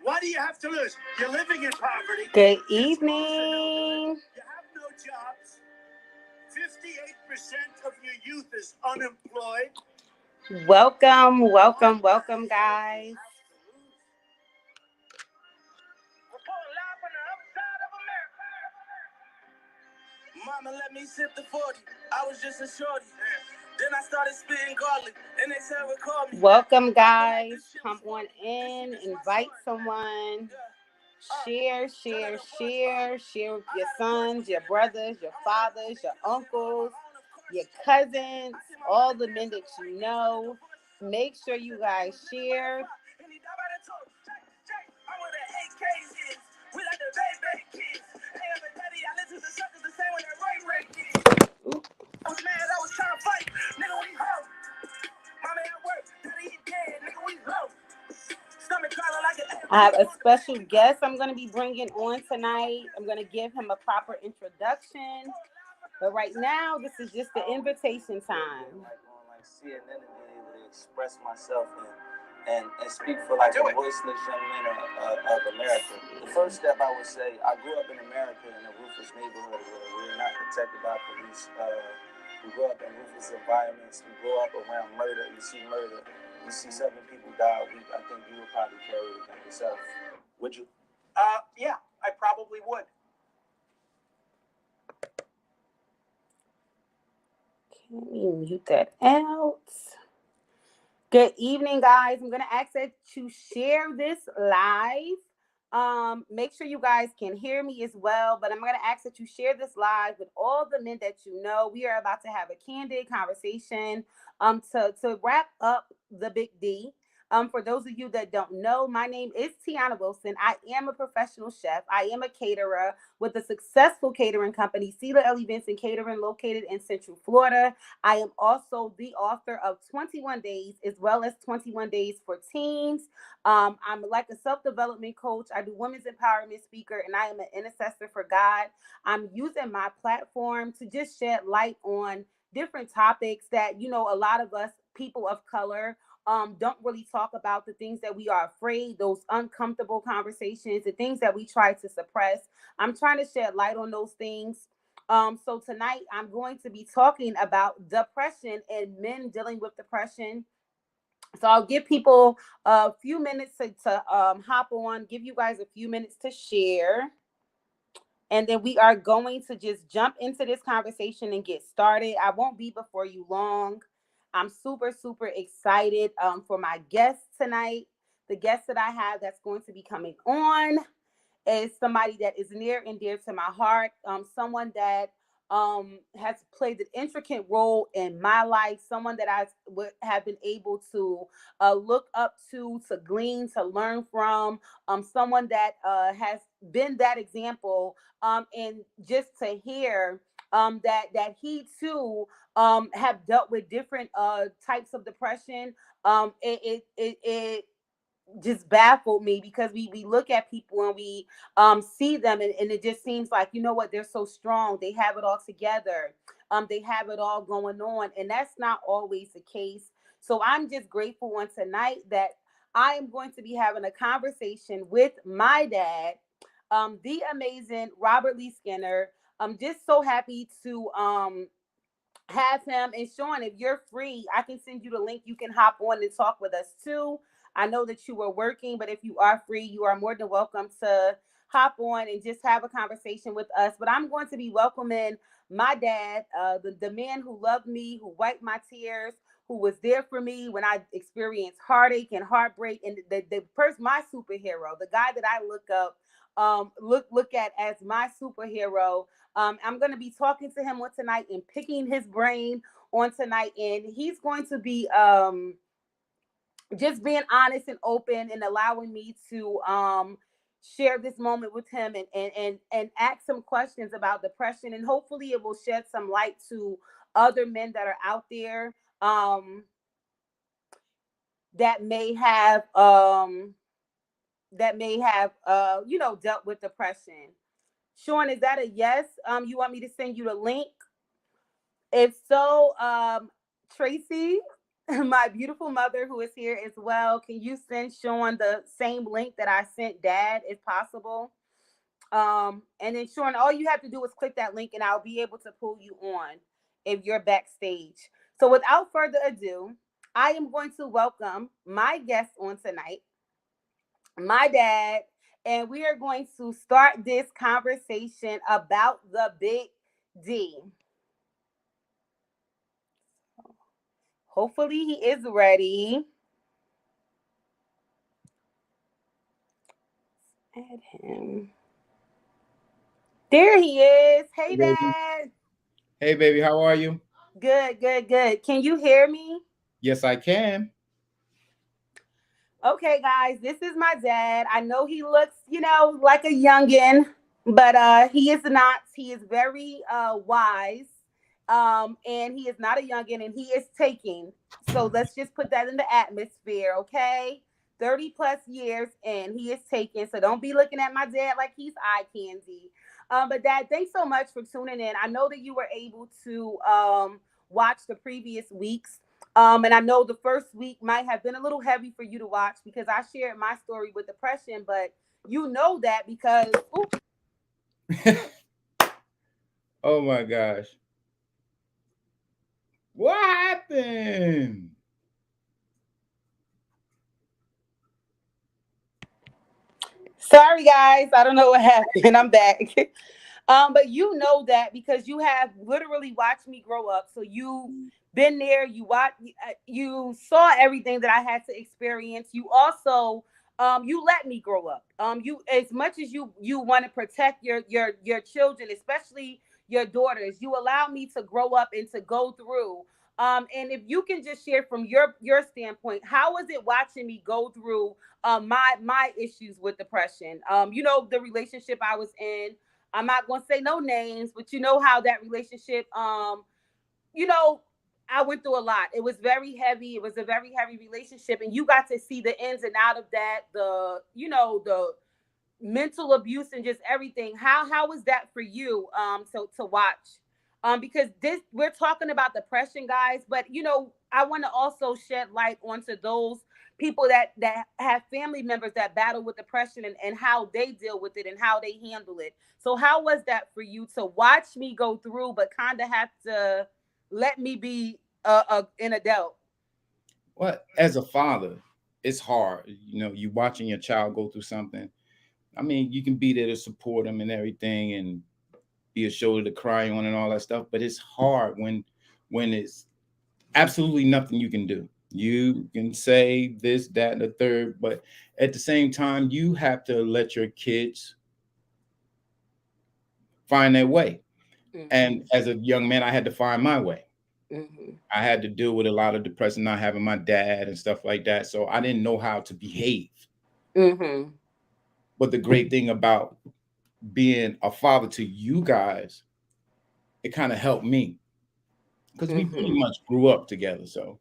Why do you have to lose? You're living in poverty. Good evening. You have no jobs. 58% of your youth is unemployed. Welcome, guys. Mama let me sip the 40. I was just a shorty. Then I started spitting garlic, and they said record me. Welcome, guys. Come on in. Invite someone. Share with your sons, your brothers, your fathers, your uncles, your cousins, all the men that you know. Make sure you guys share. I have a special guest I'm going to be bringing on tonight. I'm going to give him a proper introduction. But right now, this is just the invitation time. Like CNN and being able to express myself and speak for like the voiceless young men of America. The first step I would say, I grew up in America in a ruthless neighborhood where we're not protected by police. We grew up in ruthless environments. We grew up around murder. You see murder. You see 7 people die a week. I think you would probably carry it again yourself. Would you? Yeah, I probably would. Let me mute that out. Good evening, guys. I'm going to ask that you share this live. Make sure you guys can hear me as well, but I'm going to ask that you share this live with all the men that you know. We are about to have a candid conversation to wrap up the Big D. For those of you that don't know, my name is Tiana Wilson. I am a professional chef. I am a caterer with a successful catering company, Cedar L Events and Catering, located in Central Florida. I am also the author of 21 Days, as well as 21 Days for Teens. I'm like a self-development coach. I do women's empowerment speaker, and I am an intercessor for God. I'm using my platform to just shed light on different topics that, you know, a lot of us, people of color, don't really talk about, the things that we are afraid, those uncomfortable conversations, the things that we try to suppress. I'm trying to shed light on those things. So tonight I'm going to be talking about depression and men dealing with depression. So I'll give people a few minutes to hop on, give you guys a few minutes to share. And then we are going to just jump into this conversation and get started. I won't be before you long. I'm super, super excited for my guest tonight. The guest that I have that's going to be coming on is somebody that is near and dear to my heart. Someone that has played an intricate role in my life. Someone that I have been able to look up to glean, to learn from. Someone that has been that example. And just to hear that he too have dealt with different types of depression. It just baffled me, because we look at people and we see them, and it just seems like, you know what, they're so strong, they have it all together, they have it all going on, and that's not always the case. So I'm just grateful on tonight that I am going to be having a conversation with my dad, the amazing Robert Lee Skinner. I'm just so happy to have him. And Sean, if you're free, I can send you the link. You can hop on and talk with us too. I know that you were working, but if you are free, you are more than welcome to hop on and just have a conversation with us. But I'm going to be welcoming my dad, the man who loved me, who wiped my tears, who was there for me when I experienced heartache and heartbreak, and the person, my superhero, the guy that I look up, look at as my superhero. I'm going to be talking to him on tonight and picking his brain on tonight, and he's going to be just being honest and open and allowing me to share this moment with him, and ask some questions about depression, and hopefully it will shed some light to other men that are out there that may have dealt with depression. Sean, is that a yes? You want me to send you the link? If so, Tracy, my beautiful mother who is here as well. Can you send Sean the same link that I sent Dad, if possible? And then Sean, all you have to do is click that link, and I'll be able to pull you on if you're backstage. So, without further ado, I am going to welcome my guest on tonight, my dad, and we are going to start this conversation about the big D. Hopefully, he is ready. Add him. There he is. Hey, Hey, baby. Dad. Hey, baby. How are you? Good, good, good. Can you hear me? Yes, I can. Okay, guys, this is my dad. I know he looks, like a youngin, but he is not. He is very wise. And he is not a youngin, and he is taking. So let's just put that in the atmosphere, okay? 30 plus years and he is taking. So don't be looking at my dad like he's eye candy. But dad, thanks so much for tuning in. I know that you were able to watch the previous weeks. And I know the first week might have been a little heavy for you to watch because I shared my story with depression, but you know that because Oh my gosh. What happened? sorry guys, I don't know what happened. I'm back. But you know that because you have literally watched me grow up. So you been there, you saw everything that I had to experience. You also you let me grow up. You as much as you want to protect your children, especially your daughters, you allow me to grow up and to go through. And if you can just share from your standpoint, how was it watching me go through my issues with depression? The relationship I was in. I'm not gonna say no names, but you know how that relationship, you know, I went through a lot. It was very heavy. It was a very heavy relationship, and you got to see the ins and out of that. The mental abuse and just everything. How was that for you? To watch, because this we're talking about depression, guys, but I want to also shed light onto those people that have family members that battle with depression and how they deal with it and how they handle it. So how was that for you to watch me go through, but kind of have to let me be an adult? Well, as a father, it's hard. You watching your child go through something. I mean, you can be there to support them and everything and be a shoulder to cry on and all that stuff, but it's hard when it's absolutely nothing you can do. You can say this, that, and the third, but at the same time, you have to let your kids find their way. Mm-hmm. And as a young man, I had to find my way. Mm-hmm. I had to deal with a lot of depression, not having my dad and stuff like that. So I didn't know how to behave. Mm-hmm. But the great thing about being a father to you guys, it kind of helped me because we pretty Mm-hmm. much grew up together. So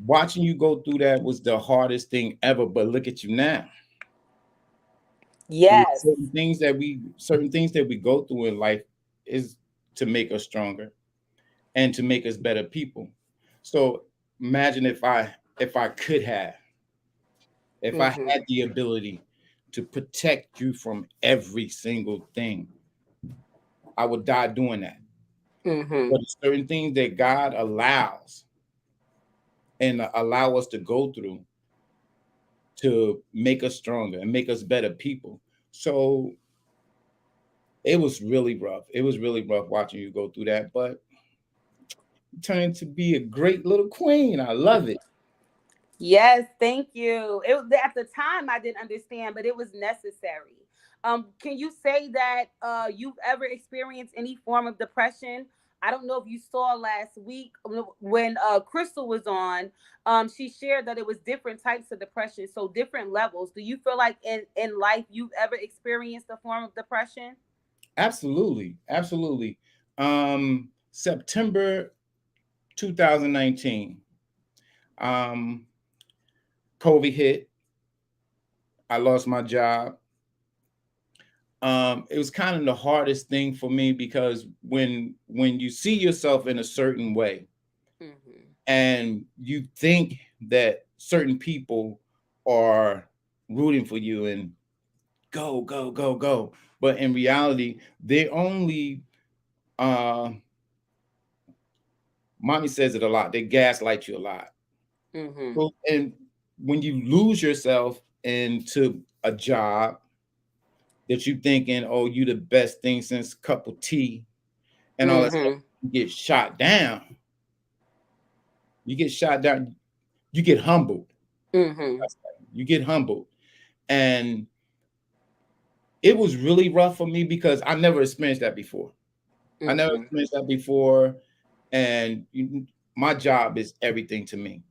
watching you go through that was the hardest thing ever. But look at you now. Yes. Certain things that we go through in life is to make us stronger and to make us better people. So imagine if I could have, if I Mm-hmm. had the ability to protect you from every single thing, I would die doing that. Mm-hmm. But it's certain things that God allows and allow us to go through to make us stronger and make us better people. So it was really rough. It was really rough watching you go through that, but you turned to be a great little queen. I love it. Yes, thank you. It was at the time I didn't understand, but it was necessary. Can you say that you've ever experienced any form of depression? I don't know if you saw last week when Crystal was on. She shared that it was different types of depression, so different levels. Do you feel like in life you've ever experienced a form of depression? Absolutely. Absolutely. September 2019, um, COVID hit. I lost my job. It was kind of the hardest thing for me because when you see yourself in a certain way, Mm-hmm. and you think that certain people are rooting for you and go, go, go, go. But in reality, they only uh mommy says it a lot, they gaslight you a lot. Mm-hmm. So, and when you lose yourself into a job that you thinking, oh, you the best thing since cup of tea and all that stuff, Mm-hmm. you get shot down. You get shot down, you get humbled. Mm-hmm. You get humbled. And it was really rough for me because I never experienced that before. I never Mm-hmm. experienced that before. And my job is everything to me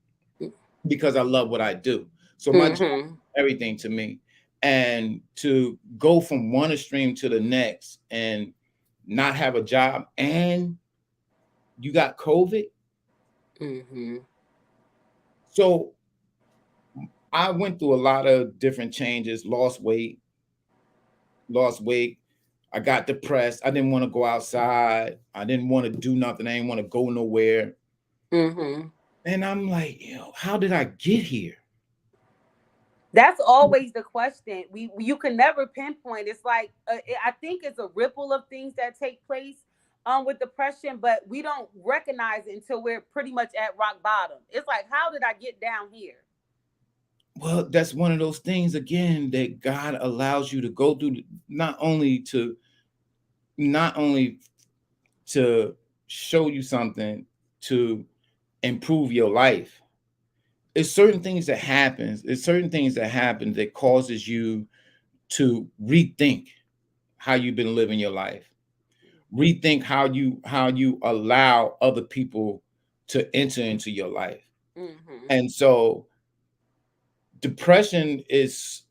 because I love what I do. So my job Mm-hmm. is everything to me. And to go from one extreme to the next and not have a job and you got COVID. Mm-hmm. So I went through a lot of different changes, lost weight. I got depressed. I didn't want to go outside. I didn't want to do nothing. I didn't want to go nowhere. Mm-hmm. And I'm like, how did I get here? That's always the question. You can never pinpoint. It's like I think it's a ripple of things that take place with depression, but we don't recognize it until we're pretty much at rock bottom. It's like, how did I get down here? Well, that's one of those things again that God allows you to go through, not only to not only to show you something to improve your life. It's certain things that happens. It's certain things that happen that causes you to rethink how you've been living your life. Rethink how you allow other people to enter into your life. Mm-hmm. And so depression is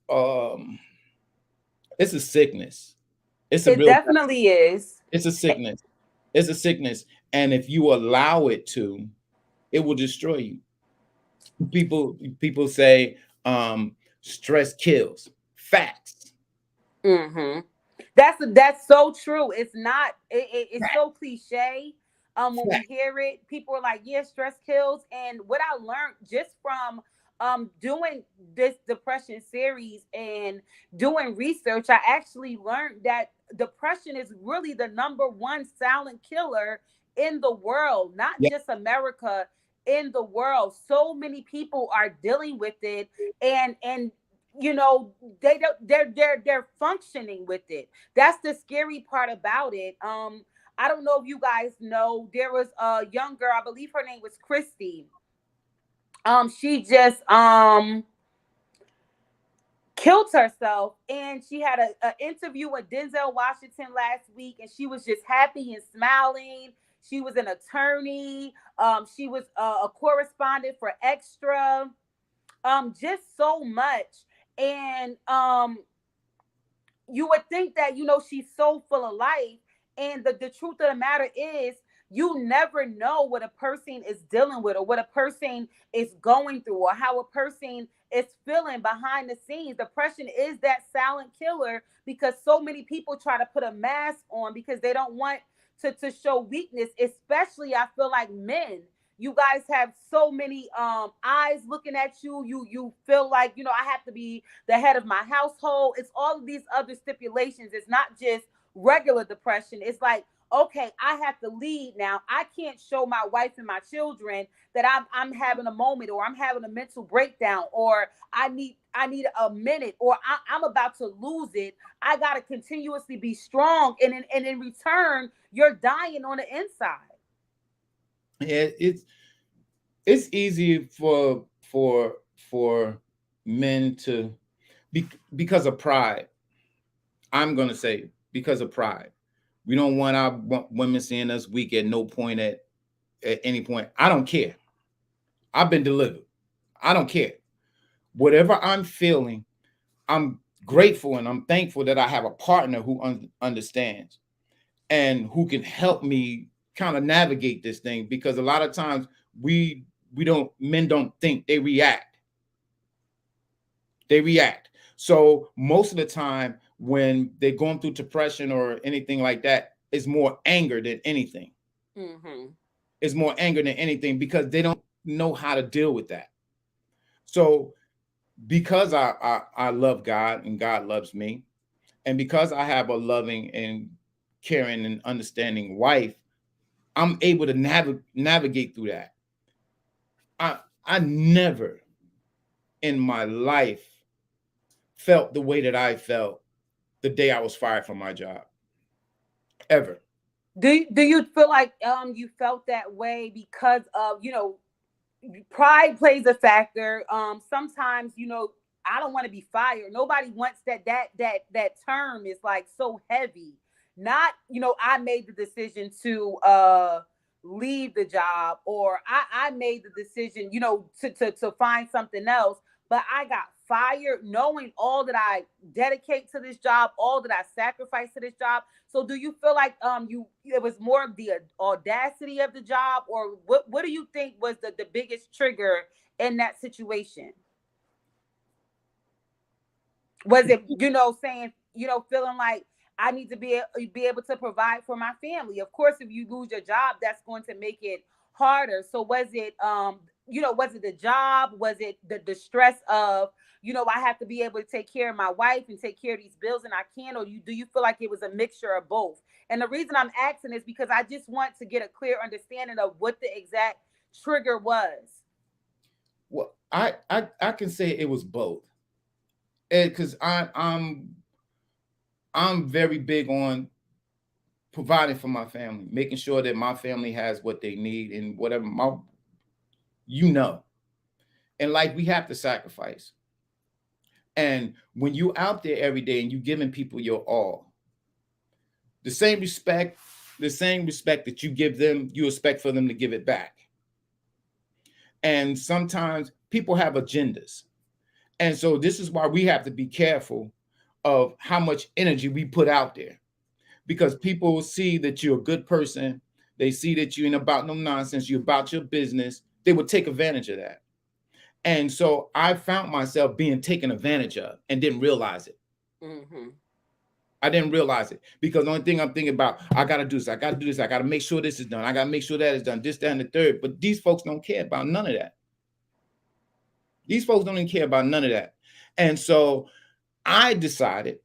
it's a sickness. It's a It real definitely is. it's a sickness. It's a sickness. And if you allow it to, it will destroy you. People say stress kills. Facts. Mm-hmm. That's so true. It's not. It's Facts. so cliche. When we Facts. hear it, people are like, "Yeah, stress kills." And what I learned just from doing this depression series and doing research, I actually learned that depression is really the number one silent killer in the world, not Yeah. just America. In the world, so many people are dealing with it, and you know they don't they're functioning with it. That's the scary part about it. I don't know if you guys know, there was a young girl, I believe her name was Christy. She just killed herself, and she had a interview with Denzel Washington last week, and she was just happy and smiling. She was an attorney. She was a correspondent for Extra. Just so much. And you would think that, she's so full of life. And the truth of the matter is, you never know what a person is dealing with, or what a person is going through, or how a person is feeling behind the scenes. Depression is that silent killer, because so many people try to put a mask on because they don't want to show weakness, especially I feel like men. You guys have so many eyes looking at you. You feel like, I have to be the head of my household. It's all of these other stipulations. It's not just regular depression. It's like, okay, I have to lead now. I can't show my wife and my children that I'm having a moment, or I'm having a mental breakdown, or I need a minute, or I'm about to lose it. I gotta continuously be strong, and in return, you're dying on the inside. Yeah, it's easy for men to because of pride. I'm gonna say because of pride. We don't want our women seeing us weak at no point at any point. I don't care. I've been delivered. I don't care. Whatever I'm feeling, I'm grateful and I'm thankful that I have a partner who understands and who can help me kind of navigate this thing, because a lot of times we don't men don't think, they react. They react. So most of the time when they're going through depression or anything like that, it's more anger than anything. Mm-hmm. It's more anger than anything because they don't know how to deal with that. So because I love God and God loves me, and because I have a loving and caring and understanding wife, I'm able to navigate through that. I I never in my life felt the way that I felt the day I was fired from my job. Ever. Do you feel like you felt that way because of, pride plays a factor. Sometimes, I don't want to be fired. Nobody wants that term is like so heavy. Not, I made the decision to leave the job, or I made the decision, to find something else, but I got fired knowing all that I dedicate to this job, all that I sacrifice to this job. So do you feel like it was more of the audacity of the job, or what do you think was the biggest trigger in that situation? Was it, saying, feeling like I need to be able to provide for my family? Of course, if you lose your job, that's going to make it harder. So was it was it the job? Was it the stress of, I have to be able to take care of my wife and take care of these bills, and I can't? Or do you feel like it was a mixture of both? And the reason I'm asking is because I just want to get a clear understanding of what the exact trigger was. Well, I can say it was both, because I'm very big on providing for my family, making sure that my family has what they need and whatever my you know. And like we have to sacrifice. And when you out there every day and you giving people your all, the same respect, that you give them, you expect for them to give it back. And sometimes people have agendas. And so this is why we have to be careful of how much energy we put out there, because people will see that you're a good person. They see that you ain't about no nonsense. You're about your business. They would take advantage of that. And so I found myself being taken advantage of and didn't realize it. Mm-hmm. I didn't realize it because the only thing I'm thinking about, I got to do this. I got to do this. I got to make sure this is done. I got to make sure that is done. This, that, and the third. But these folks don't care about none of that. These folks don't even care about none of that. And so I decided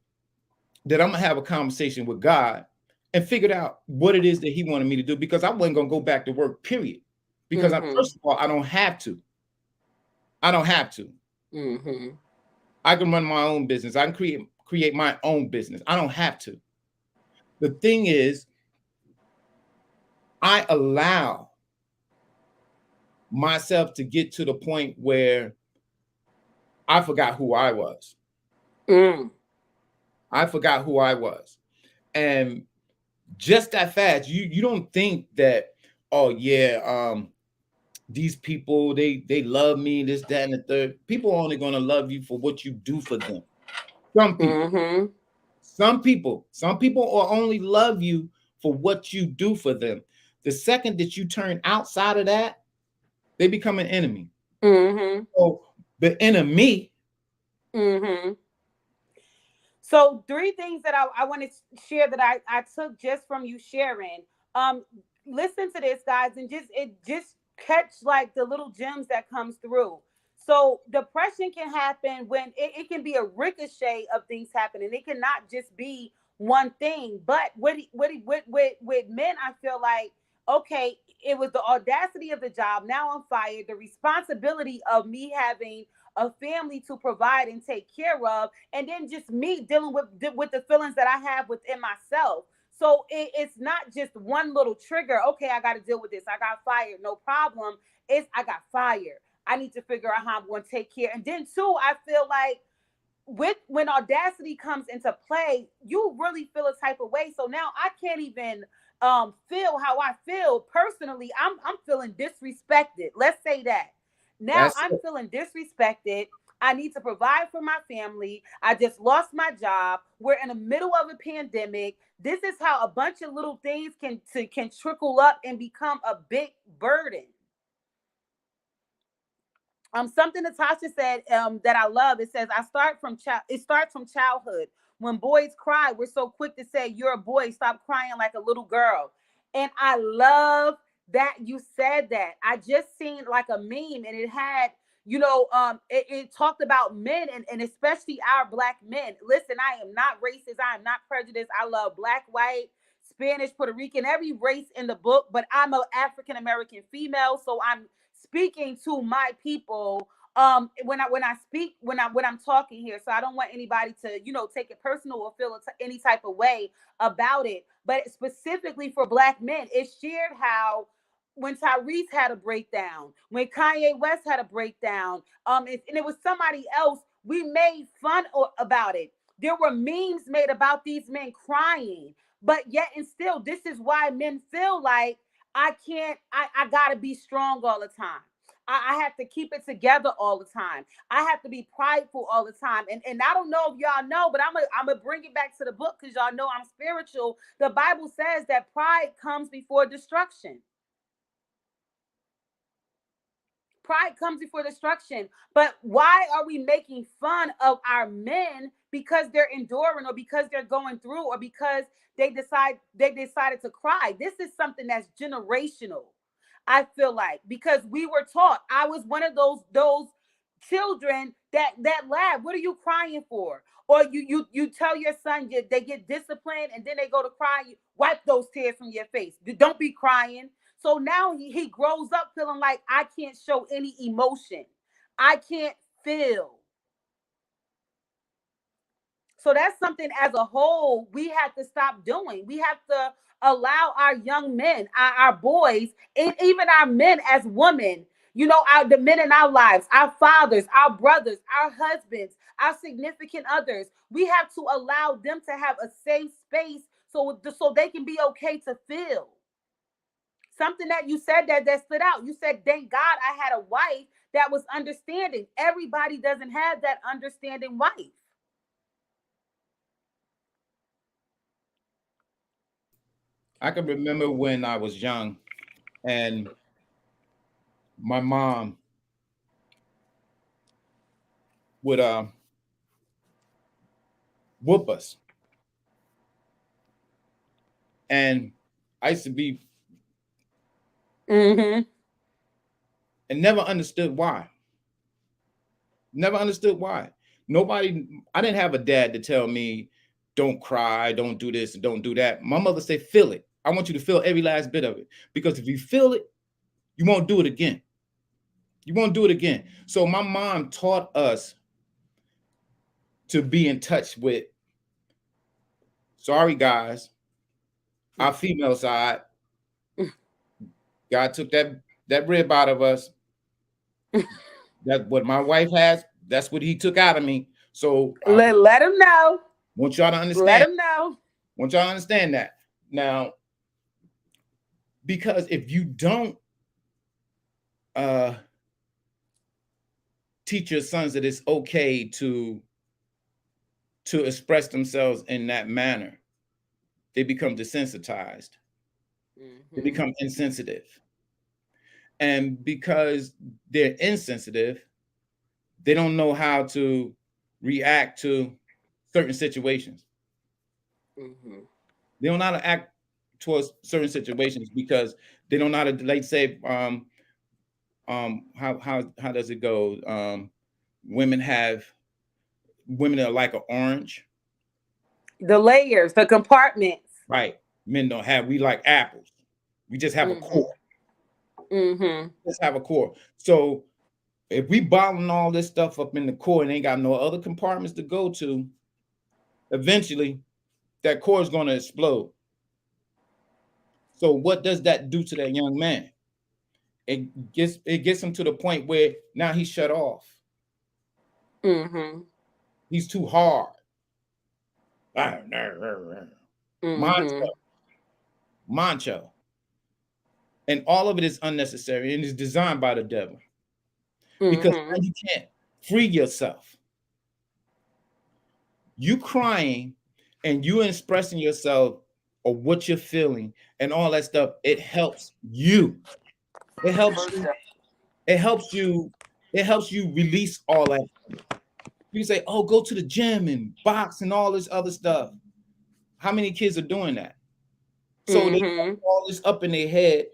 that I'm going to have a conversation with God and figured out what it is that he wanted me to do, because I wasn't going to go back to work, period. Because first of all, I don't have to. I don't have to. Mm-hmm. I can run my own business. I can create my own business. I don't have to. The thing is, I allow myself to get to the point where I forgot who I was. I forgot who I was. And just that fast, you don't think that, oh yeah, these people, they love me, this, that, and the third. People are only gonna love you for what you do for them. Some people. Mm-hmm. Some people will only love you for what you do for them. The second that you turn outside of that, they become an enemy. Mm-hmm. So the enemy. Mm-hmm. So 3 things that I want to share that I took just from you sharing. Um, Listen to this, guys, and just catch like the little gems that comes through. So depression can happen when it can be a ricochet of things happening. It cannot just be one thing. But with men, I feel like, okay, it was the audacity of the job. Now I'm fired. The responsibility of me having a family to provide and take care of, and then just me dealing with the feelings that I have within myself. So it's not just one little trigger. Okay, I got to deal with this. I got fired, no problem. It's I got fired. I need to figure out how I'm going to take care. And then too, I feel like when audacity comes into play, you really feel a type of way. So now I can't even feel how I feel personally. I'm feeling disrespected. Let's say that. Now That's I'm it. feeling disrespected. I need to provide for my family. I just lost my job. We're in the middle of a pandemic. This is how a bunch of little things can trickle up and become a big burden. Something Natasha said that I love. It says, it starts from childhood. When boys cry, we're so quick to say, you're a boy, stop crying like a little girl. And I love that you said that. I just seen like a meme, and it had, it talked about men, and especially our black men. Listen, I am not racist. I am not prejudiced. I love black, white, Spanish, Puerto Rican, every race in the book, but I'm an African American female, so I'm speaking to my people when I speak, when I'm talking here. So I don't want anybody to, take it personal or feel any type of way about it. But specifically for black men, it shared how when Tyrese had a breakdown, when Kanye West had a breakdown, and it was somebody else, we made fun about it. There were memes made about these men crying, but yet and still, this is why men feel like I can't, I gotta be strong all the time. I have to keep it together all the time. I have to be prideful all the time. And I don't know if y'all know, but I'm gonna bring it back to the book because y'all know I'm spiritual. The Bible says that pride comes before destruction. Pride comes before destruction. But why are we making fun of our men because they're enduring, or because they're going through, or because they decided to cry? This is something that's generational. I feel like, because we were taught. I was one of those children that laugh. What are you crying for? Or you tell your son they get disciplined, and then they go to cry. You wipe those tears from your face. Don't be crying. So now he grows up feeling like I can't show any emotion. I can't feel. So that's something as a whole we have to stop doing. We have to allow our young men, our boys, and even our men as women, the men in our lives, our fathers, our brothers, our husbands, our significant others. We have to allow them to have a safe space so they can be okay to feel. Something that you said that stood out. You said, thank God I had a wife that was understanding. Everybody doesn't have that understanding wife. I can remember when I was young and my mom would whoop us. And I used to be Mm-hmm. and never understood why. Never understood why. I didn't have a dad to tell me, don't cry, don't do this, and don't do that. My mother said, feel it. I want you to feel every last bit of it. Because if you feel it, you won't do it again. You won't do it again. So my mom taught us to be in touch with, sorry guys, our female side. God took that rib out of us. That's what my wife has. That's what he took out of me. So Let him know. want y'all to Let understand. him know. Want y'all to understand that. Now, because if you don't teach your sons that it's okay to express themselves in that manner, they become desensitized. Mm-hmm. They become insensitive. And because they're insensitive, they don't know how to react to certain situations. Mm-hmm. They don't know how to act towards certain situations because they don't know how to, like, say, how does it go? Women are like an orange. The layers, the compartments. Right. Men don't have, we like apples. We just have a Mm-hmm. core. Mm-hmm. Just have a core. So if we bottling all this stuff up in the core and ain't got no other compartments to go to, eventually that core is going to explode. So what does that do to that young man? It gets him to the point where now he's shut off. Mm-hmm. He's too hard. Macho. Mm-hmm. Macho. And all of it is unnecessary and is designed by the devil. Because now Mm-hmm. you can't free yourself. You crying and you expressing yourself or what you're feeling and all that stuff, it helps you. It helps you. It helps you. It helps you release all that. You say, oh, go to the gym and box and all this other stuff. How many kids are doing that? So they Mm-hmm. have all this up in their head.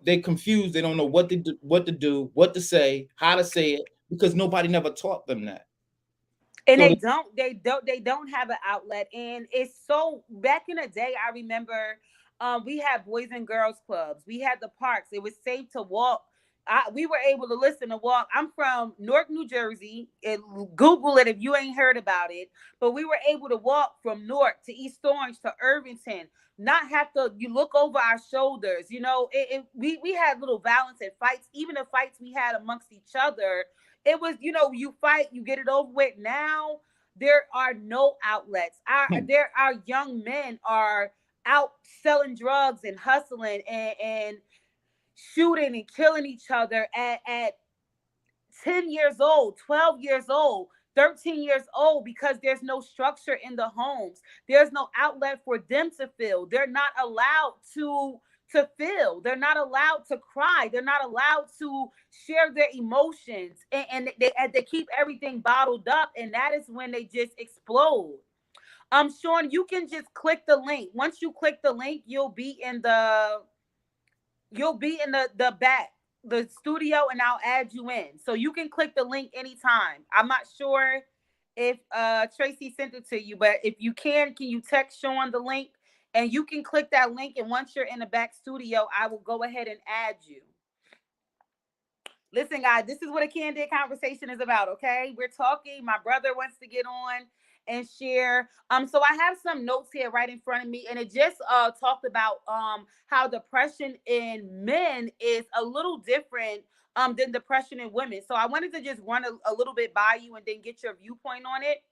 they're confused. They don't know what to do, what to say, how to say it, because nobody never taught them that. And So they don't have an outlet. And it's so, back in the day, I remember we had boys and girls clubs, we had the parks, it was safe to walk. We were able to listen to walk. I'm from Newark, New Jersey. Google it if you ain't heard about it. But we were able to walk from Newark to East Orange to Irvington, not have to you look over our shoulders. We had little violence and fights, even the fights we had amongst each other. It was, you fight, you get it over with. Now there are no outlets. Our young men are out selling drugs and hustling and shooting and killing each other at 10 years old, 12 years old, 13 years old, because there's no structure in the homes. There's no outlet for them to feel. They're not allowed to feel. They're not allowed to cry. They're not allowed to share their emotions. And they keep everything bottled up. And that is when they just explode. Sean, you can just click the link. Once you click the link, you'll be in the back, the studio, and I'll add you in. So you can click the link anytime. I'm not sure if Tracy sent it to you, but if you can you text Sean the link, and you can click that link, and once you're in the back studio, I will go ahead and add you. Listen, guys, this is what a candid conversation is about, okay? We're talking. My brother wants to get on and share. So I have some notes here right in front of me, and it just talked about how depression in men is a little different than depression in women. So I wanted to just run a little bit by you and then get your viewpoint on it.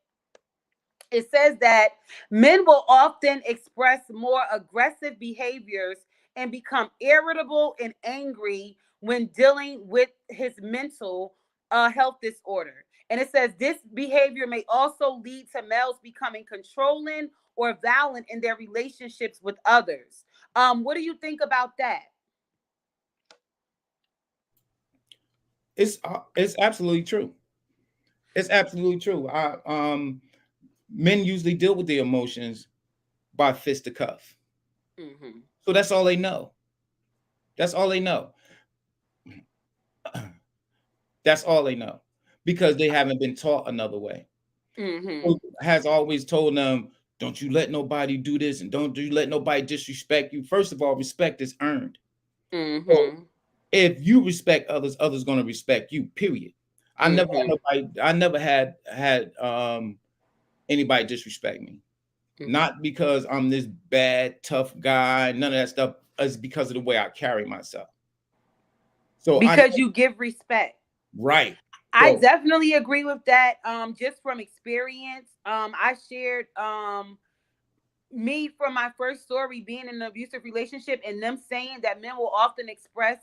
It says that men will often express more aggressive behaviors and become irritable and angry when dealing with his mental health disorder. And it says this behavior may also lead to males becoming controlling or violent in their relationships with others. What do you think about that? It's absolutely true. It's absolutely true. Men usually deal with their emotions by fisticuff. Mm-hmm. So that's all they know. That's all they know. That's all they know, because they haven't been taught another way. Mm-hmm. Who has always told them, don't you let nobody do this, and don't you let nobody disrespect you. First of all, respect is earned. So Mm-hmm. if you respect others, others going to respect you, period. Mm-hmm. I never had anybody disrespect me. Not because I'm this bad, tough guy. None of that stuff. Is because of the way I carry myself. So Because you give respect. right. I So definitely agree with that. Just from experience, I shared me from my first story being in an abusive relationship, and them saying that men will often express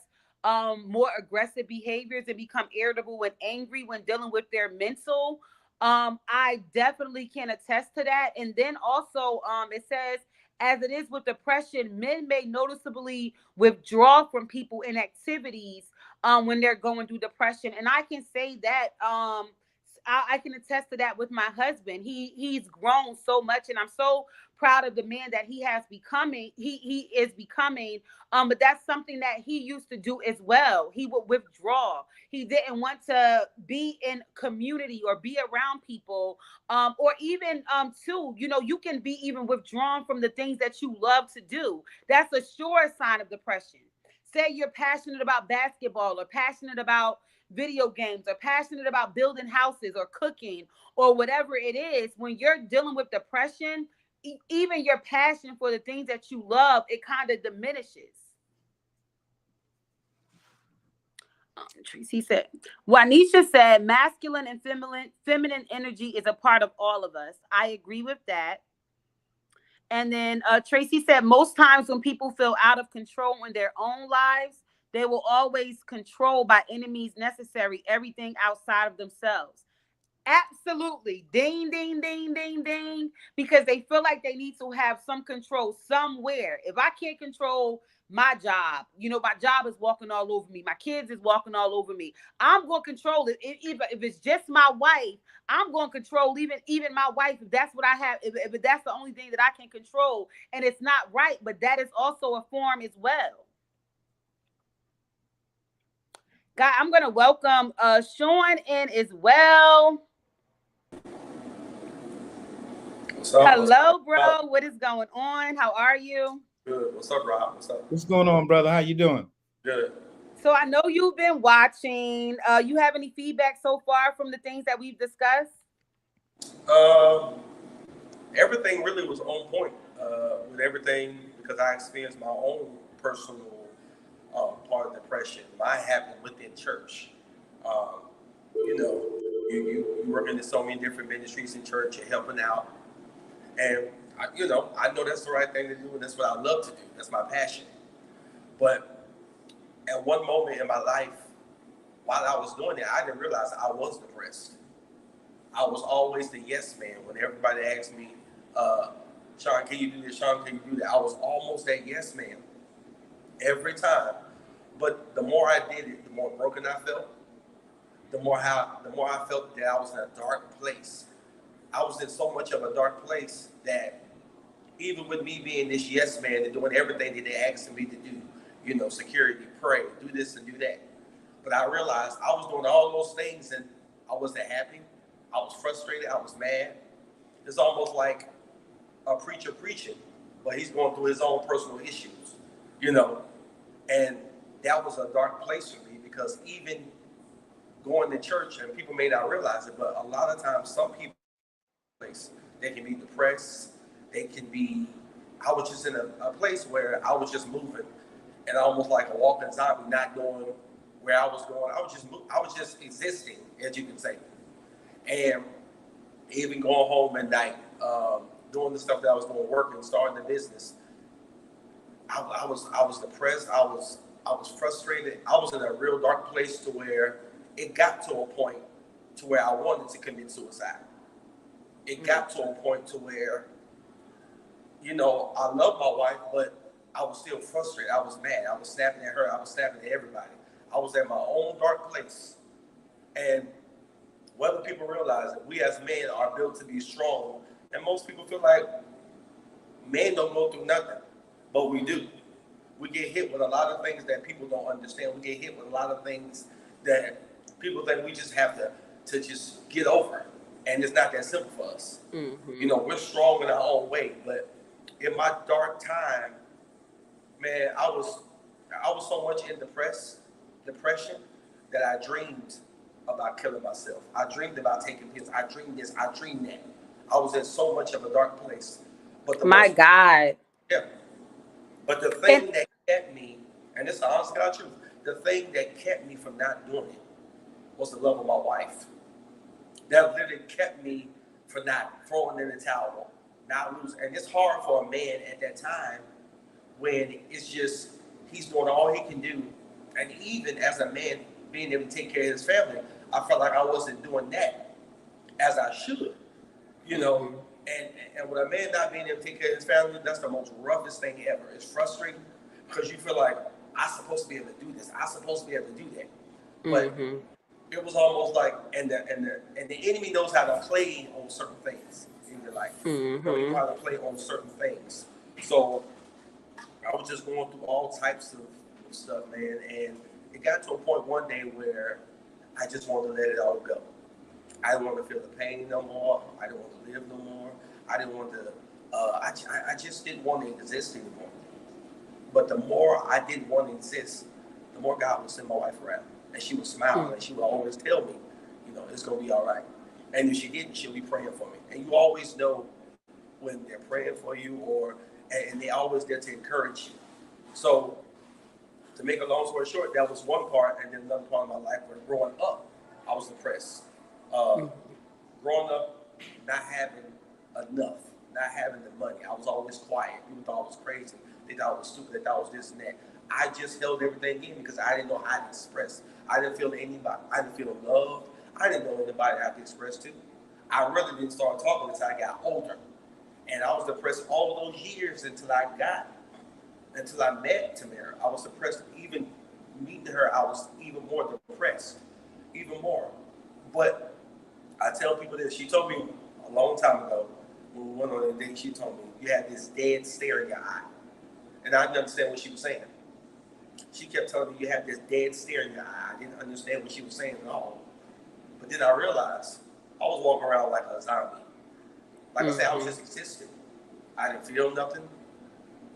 more aggressive behaviors and become irritable and angry when dealing with their mental. I definitely can attest to that. And then also, it says, as it is with depression, men may noticeably withdraw from people and activities when they're going through depression. And I can say that I can attest to that with my husband. He's grown so much, and I'm so proud of the man that he has becoming. He is becoming. But that's something that he used to do as well. He would withdraw. He didn't want to be in community or be around people. Or even too, you can be even withdrawn from the things that you love to do. That's a sure sign of depression. Say you're passionate about basketball, or passionate about video games, or passionate about building houses or cooking or whatever it is. When you're dealing with depression, even your passion for the things that you love, it kind of diminishes. Tracy said, Juanisha said, masculine and feminine energy is a part of all of us. I agree with that. And then Tracy said, most times when people feel out of control in their own lives, they will always control by enemies necessary, everything outside of themselves. Absolutely. Ding, ding, ding, ding, ding. Because they feel like they need to have some control somewhere. If I can't control my job, my job is walking all over me. My kids is walking all over me. I'm going to control it. If it's just my wife, I'm going to control even my wife. If that's what I have, if that's the only thing that I can control, and it's not right, but that is also a form as well. God, I'm gonna welcome Sean in as well. What's up? What's Hello, up? bro. What is going on? How are you? Good. What's up, Rob? What's up? What's going on, brother? How you doing? Good. So I know you've been watching. You have any feedback so far from the things that we've discussed? Um, Everything really was on point with everything because I experienced my own personal part of depression. Mine happened within church. Um, you know, you working in so many different ministries in church and helping out, and I know that's the right thing to do, and that's what I love to do. That's my passion. But at one moment in my life, while I was doing it, I didn't realize I was depressed. I was always the yes man when everybody asked me, Sean, can you do this? Sean, can you do that? I was almost that yes man every time. But the more I did it, the more broken I felt. The more I felt that I was in a dark place. I was in so much of a dark place that even with me being this yes man and doing everything that they asked me to do, security, pray, do this and do that. But I realized I was doing all those things and I wasn't happy. I was frustrated. I was mad. It's almost like a preacher preaching, but he's going through his own personal issues, you know. And that was a dark place for me because even going to church, and people may not realize it, but a lot of times some people, they can be depressed. They can be. I was just in a place where I was just moving, and almost like a walking zombie, not knowing where I was going. I was just existing, as you can say, and even going home at night, doing the stuff that I was doing, working, starting the business. I was depressed. I was frustrated. I was in a real dark place to where it got to a point to where I wanted to commit suicide. It got to a point to where, I love my wife, but I was still frustrated. I was mad. I was snapping at her. I was snapping at everybody. I was at my own dark place. And whether people realize that we as men are built to be strong, and most people feel like men don't go through nothing, but we do. We get hit with a lot of things that people don't understand. We get hit with a lot of things that people think we just have to just get over. And it's not that simple for us. Mm-hmm. We're strong in our own way, but in my dark time, man, I was so much in depression that I dreamed about killing myself. I dreamed about taking pills. I dreamed this. I dreamed that. I was in so much of a dark place. But God. Yeah. But the thing that kept me, and this is the honest God truth, the thing that kept me from not doing it was the love of my wife. That literally kept me from not throwing in the towel, not losing. And it's hard for a man at that time when it's just he's doing all he can do. And even as a man being able to take care of his family, I felt like I wasn't doing that as I should, Mm-hmm. And with a man not being able to take care of his family, that's the most roughest thing ever. It's frustrating because you feel like I'm supposed to be able to do this. I'm supposed to be able to do that. But it was almost like, and the enemy knows how to play on certain things in your life. Mm-hmm. You know how to play on certain things. So I was just going through all types of stuff, man, and it got to a point one day where I just wanted to let it all go. I didn't want to feel the pain no more. I didn't want to live no more. I didn't want to. I just didn't want to exist anymore. But the more I didn't want to exist, the more God would send my wife around, and she would smile, and she would always tell me, it's gonna be all right. And if she didn't, she'll be praying for me. And you always know when they're praying for you, and they're always there to encourage you. So, to make a long story short, that was one part, and then another part of my life where growing up, I was depressed. Growing up, not having enough, not having the money. I was always quiet. People thought I was crazy. They thought I was stupid. They thought I was this and that. I just held everything in because I didn't know how to express. I didn't feel anybody. I didn't feel loved. I didn't know anybody I could express to. I really didn't start talking until I got older. And I was depressed all those years until I met Tamara. I was depressed. Even meeting her, I was even more depressed. Even more. But I tell people this. She told me a long time ago when we went on a date, she told me, you had this dead stare in your eye. And I didn't understand what she was saying. She kept telling me you have this dead stare in your eye. I didn't understand what she was saying at all. But then I realized I was walking around like a zombie. Like I said, I was just existing. I didn't feel nothing.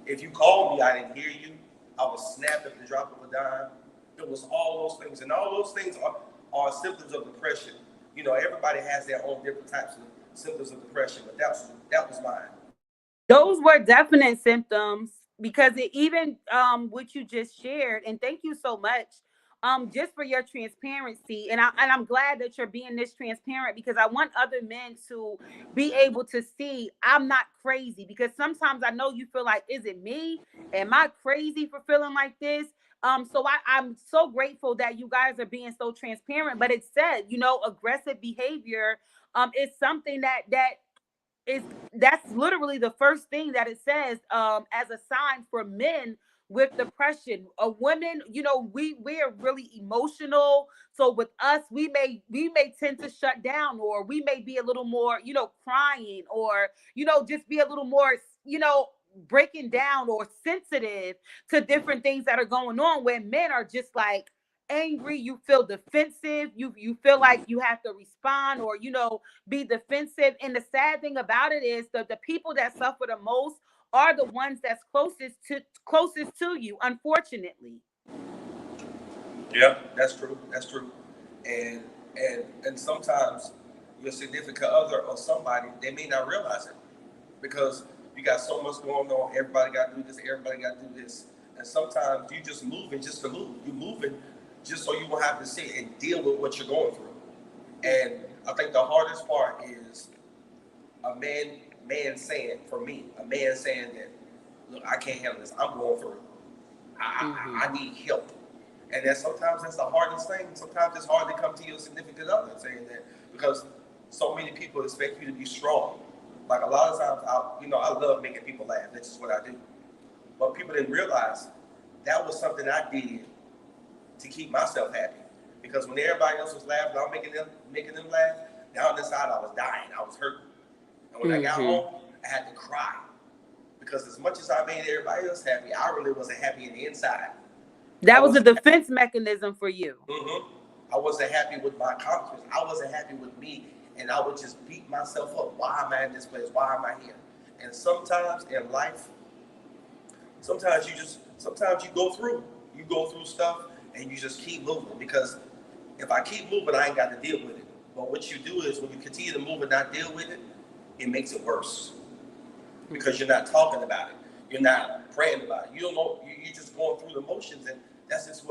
If you called me, I didn't hear you. I was snapped at the drop of a dime. It was all those things. And all those things are symptoms of depression. You know, everybody has their own different types of symptoms of depression, but that was mine. Those were definite symptoms because it even what you just shared, and thank you so much just for your transparency. And I'm glad that you're being this transparent because I want other men to be able to see I'm not crazy, because sometimes I know you feel like, is it me? Am I crazy for feeling like this? So I'm so grateful that you guys are being so transparent. But it said, aggressive behavior is something that is that's literally the first thing that it says as a sign for men with depression. A woman, we are really emotional, so with us we may tend to shut down, or we may be a little more crying, or just be a little more breaking down or sensitive to different things that are going on, where men are just like angry. You feel defensive, you feel like you have to respond, or be defensive. And the sad thing about it is that the people that suffer the most are the ones that's closest to you, unfortunately. Yeah, that's true. That's true. And and sometimes your significant other or somebody, they may not realize it because you got so much going on. Everybody got to do this. Everybody got to do this. And sometimes you just moving just to move. You moving just so you won't have to sit and deal with what you're going through. And I think the hardest part is a man saying, for me, a man saying that, look, I can't handle this. I'm going through. I need help. And that sometimes that's the hardest thing. Sometimes it's hard to come to your significant other saying that because so many people expect you to be strong. Like a lot of times, I love making people laugh. That's just what I do. But people didn't realize that was something I did to keep myself happy. Because when everybody else was laughing, I was making them laugh. Down inside, I was dying. I was hurting. And when I got home, I had to cry. Because as much as I made everybody else happy, I really wasn't happy in the inside. That was a defense mechanism for you. I wasn't happy with my accomplishments. I wasn't happy with me. And I would just beat myself up. Why am I in this place? Why am I here? And sometimes in life, sometimes you go through. You go through stuff and you just keep moving. Because if I keep moving, I ain't got to deal with it. But what you do is when you continue to move and not deal with it, it makes it worse. Because you're not talking about it. You're not praying about it. You don't know. You're just going through the motions, and that's just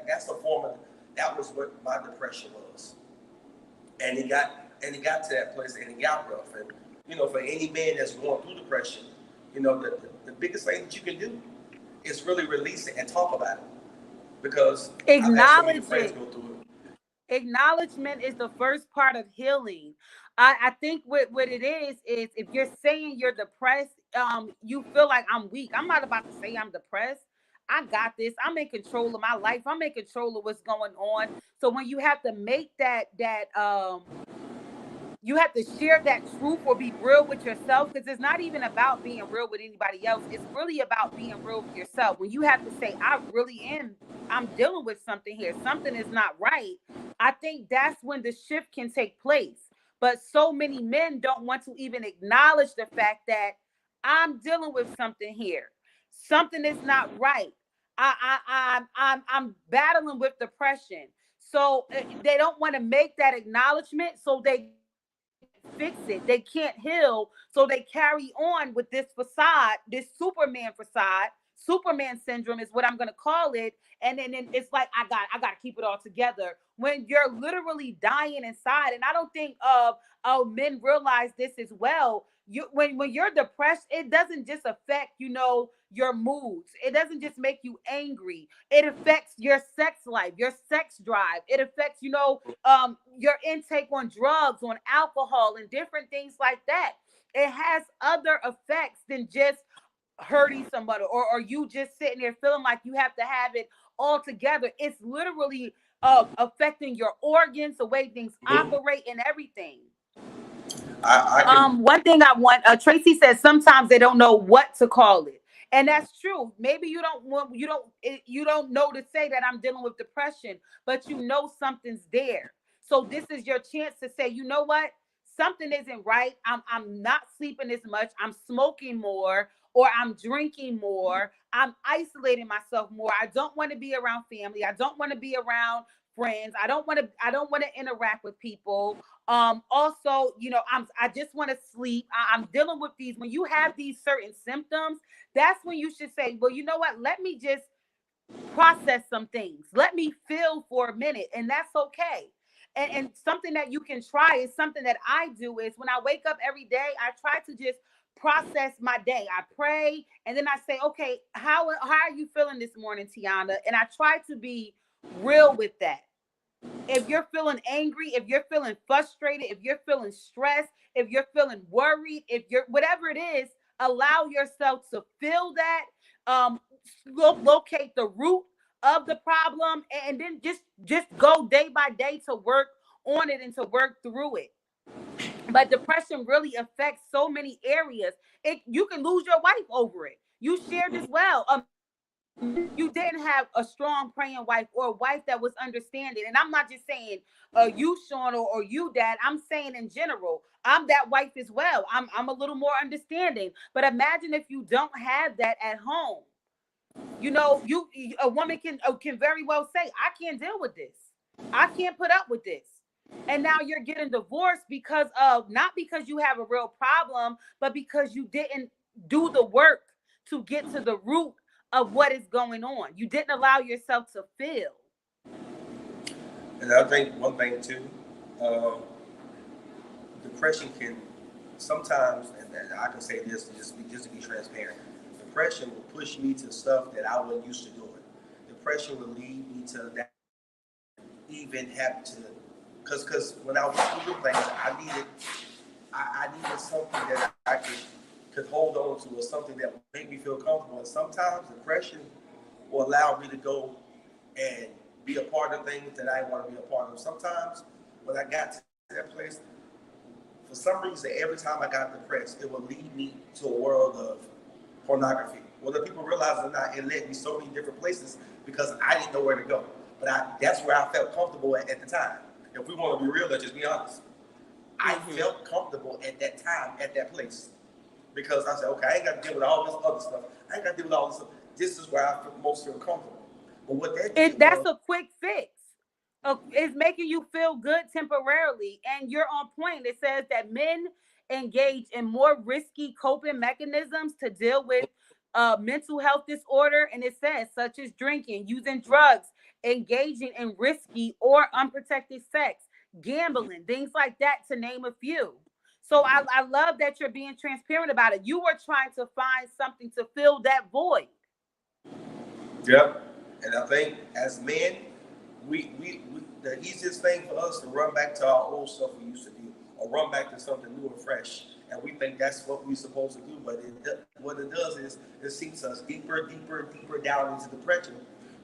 that's the form of. That was what my depression was. And it got to that place, and it got rough. And for any man that's going through depression, the biggest thing that you can do is really release it and talk about it. Because I've had so many friends go through it. Acknowledgement is the first part of healing. I think what it is if you're saying you're depressed, you feel like I'm weak. I'm not about to say I'm depressed. I got this. I'm in control of my life. I'm in control of what's going on. So when you have to make that you have to share that truth or be real with yourself, because it's not even about being real with anybody else. It's really about being real with yourself. When you have to say, I'm dealing with something here, something is not right. I think that's when the shift can take place. But so many men don't want to even acknowledge the fact that I'm dealing with something here. Something is not right. I'm battling with depression. So they don't want to make that acknowledgement, so they can't fix it. They can't heal. So they carry on with this facade, this Superman facade. Superman syndrome is what I'm gonna call it. And then it's like I gotta keep it all together when you're literally dying inside. And I don't think men realize this as well. When you're depressed, it doesn't just affect your moods. It doesn't just make you angry. It affects your sex life, your sex drive. It affects your intake on drugs, on alcohol, and different things like that. It has other effects than just hurting somebody, or you just sitting there feeling like you have to have it all together. It's literally affecting your organs, the way things operate, and everything. One thing I want, Tracy says sometimes they don't know what to call it. And that's true. Maybe you don't know to say that I'm dealing with depression, but you know something's there. So this is your chance to say, you know what? Something isn't right. I'm not sleeping as much. I'm smoking more, or I'm drinking more. I'm isolating myself more. I don't want to be around family. I don't want to be around friends. I don't want to interact with people. Also, I just want to sleep. I'm dealing with these. When you have these certain symptoms, that's when you should say, well, you know what? Let me just process some things. Let me feel for a minute, and that's okay. And something that you can try is something that I do is when I wake up every day, I try to just process my day. I pray, and then I say, okay, how are you feeling this morning, Tiana? And I try to be real with that. If you're feeling angry, if you're feeling frustrated, if you're feeling stressed, if you're feeling worried, if you're whatever it is, allow yourself to feel that. Um, locate the root of the problem, and then just go day by day to work on it and to work through it. But depression really affects so many areas. You can lose your wife over it. You shared as well. Imagine you didn't have a strong praying wife, or a wife that was understanding. And I'm not just saying you, Sean, or you, Dad. I'm saying in general. I'm that wife as well. I'm a little more understanding. But imagine if you don't have that at home. A woman can very well say, I can't deal with this. I can't put up with this. And now you're getting divorced because of, not because you have a real problem, but because you didn't do the work to get to the root of what is going on. You didn't allow yourself to feel. And I think one thing too, um, depression can sometimes, and I can say this just to be transparent, depression will push me to stuff that I wasn't used to doing. Depression will lead me to that even have to, because when I was doing things, I needed something that I could hold on to, or something that would make me feel comfortable. And sometimes depression will allow me to go and be a part of things that I didn't want to be a part of. Sometimes when I got to that place, for some reason, every time I got depressed, it would lead me to a world of pornography. Whether people realize it or not, it led me so many different places because I didn't know where to go. But that's where I felt comfortable at the time. If we want to be real, let's just be honest. I felt comfortable at that time, at that place. Because I said, okay, I ain't got to deal with all this other stuff. I ain't got to deal with all this stuff. This is where I most feel comfortable. But what that did That's was, a quick fix. It's making you feel good temporarily. And you're on point. It says that men engage in more risky coping mechanisms to deal with mental health disorder. And it says, such as drinking, using drugs, engaging in risky or unprotected sex, gambling, things like that, to name a few. So I love that you're being transparent about it. You were trying to find something to fill that void. yep. And I think as men, we the easiest thing for us to run back to our old stuff we used to do, or run back to something new and fresh. And we think that's what we're supposed to do. But what it does is it sinks us deeper, deeper, deeper down into depression,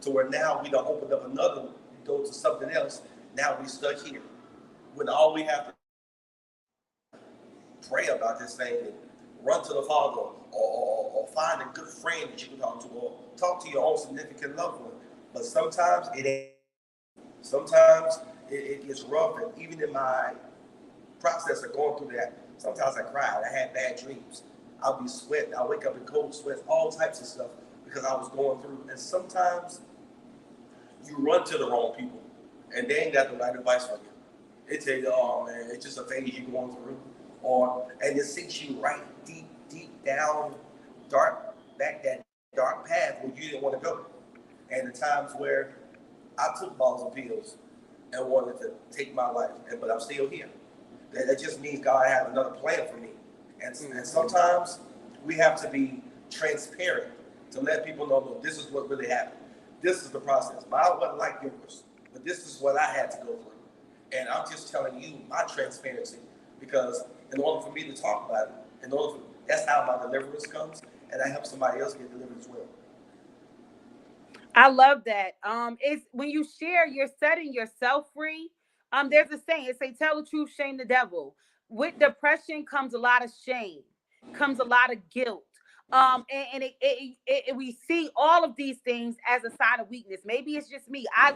to where now we don't open up another door to something else. Now we stuck here. When all we have to pray about this thing and run to the Father, or find a good friend that you can talk to, or talk to your own significant loved one. But sometimes it ain't. Sometimes it gets rough, and even in my process of going through that, sometimes I cried. I had bad dreams. I'll be sweating. I wake up in cold sweats, all types of stuff because I was going through. And sometimes you run to the wrong people, and they ain't got the right advice for you. They tell you, "Oh man, it's just a phase you're going through," and it sinks you right deep, deep down, dark, back that dark path where you didn't want to go. And the times where I took balls and pills and wanted to take my life, but I'm still here. That just means God had another plan for me. And sometimes we have to be transparent to let people know, look, this is what really happened. This is the process. Mine wasn't like yours, but this is what I had to go through. And I'm just telling you my transparency, because in order for me to talk about it, that's how my deliverance comes, and I help somebody else get delivered as well. I love that. It's when you share, you're setting yourself free. There's a saying, it say, tell the truth, shame the devil. With depression comes a lot of shame, comes a lot of guilt, We see all of these things as a sign of weakness. Maybe it's just me. I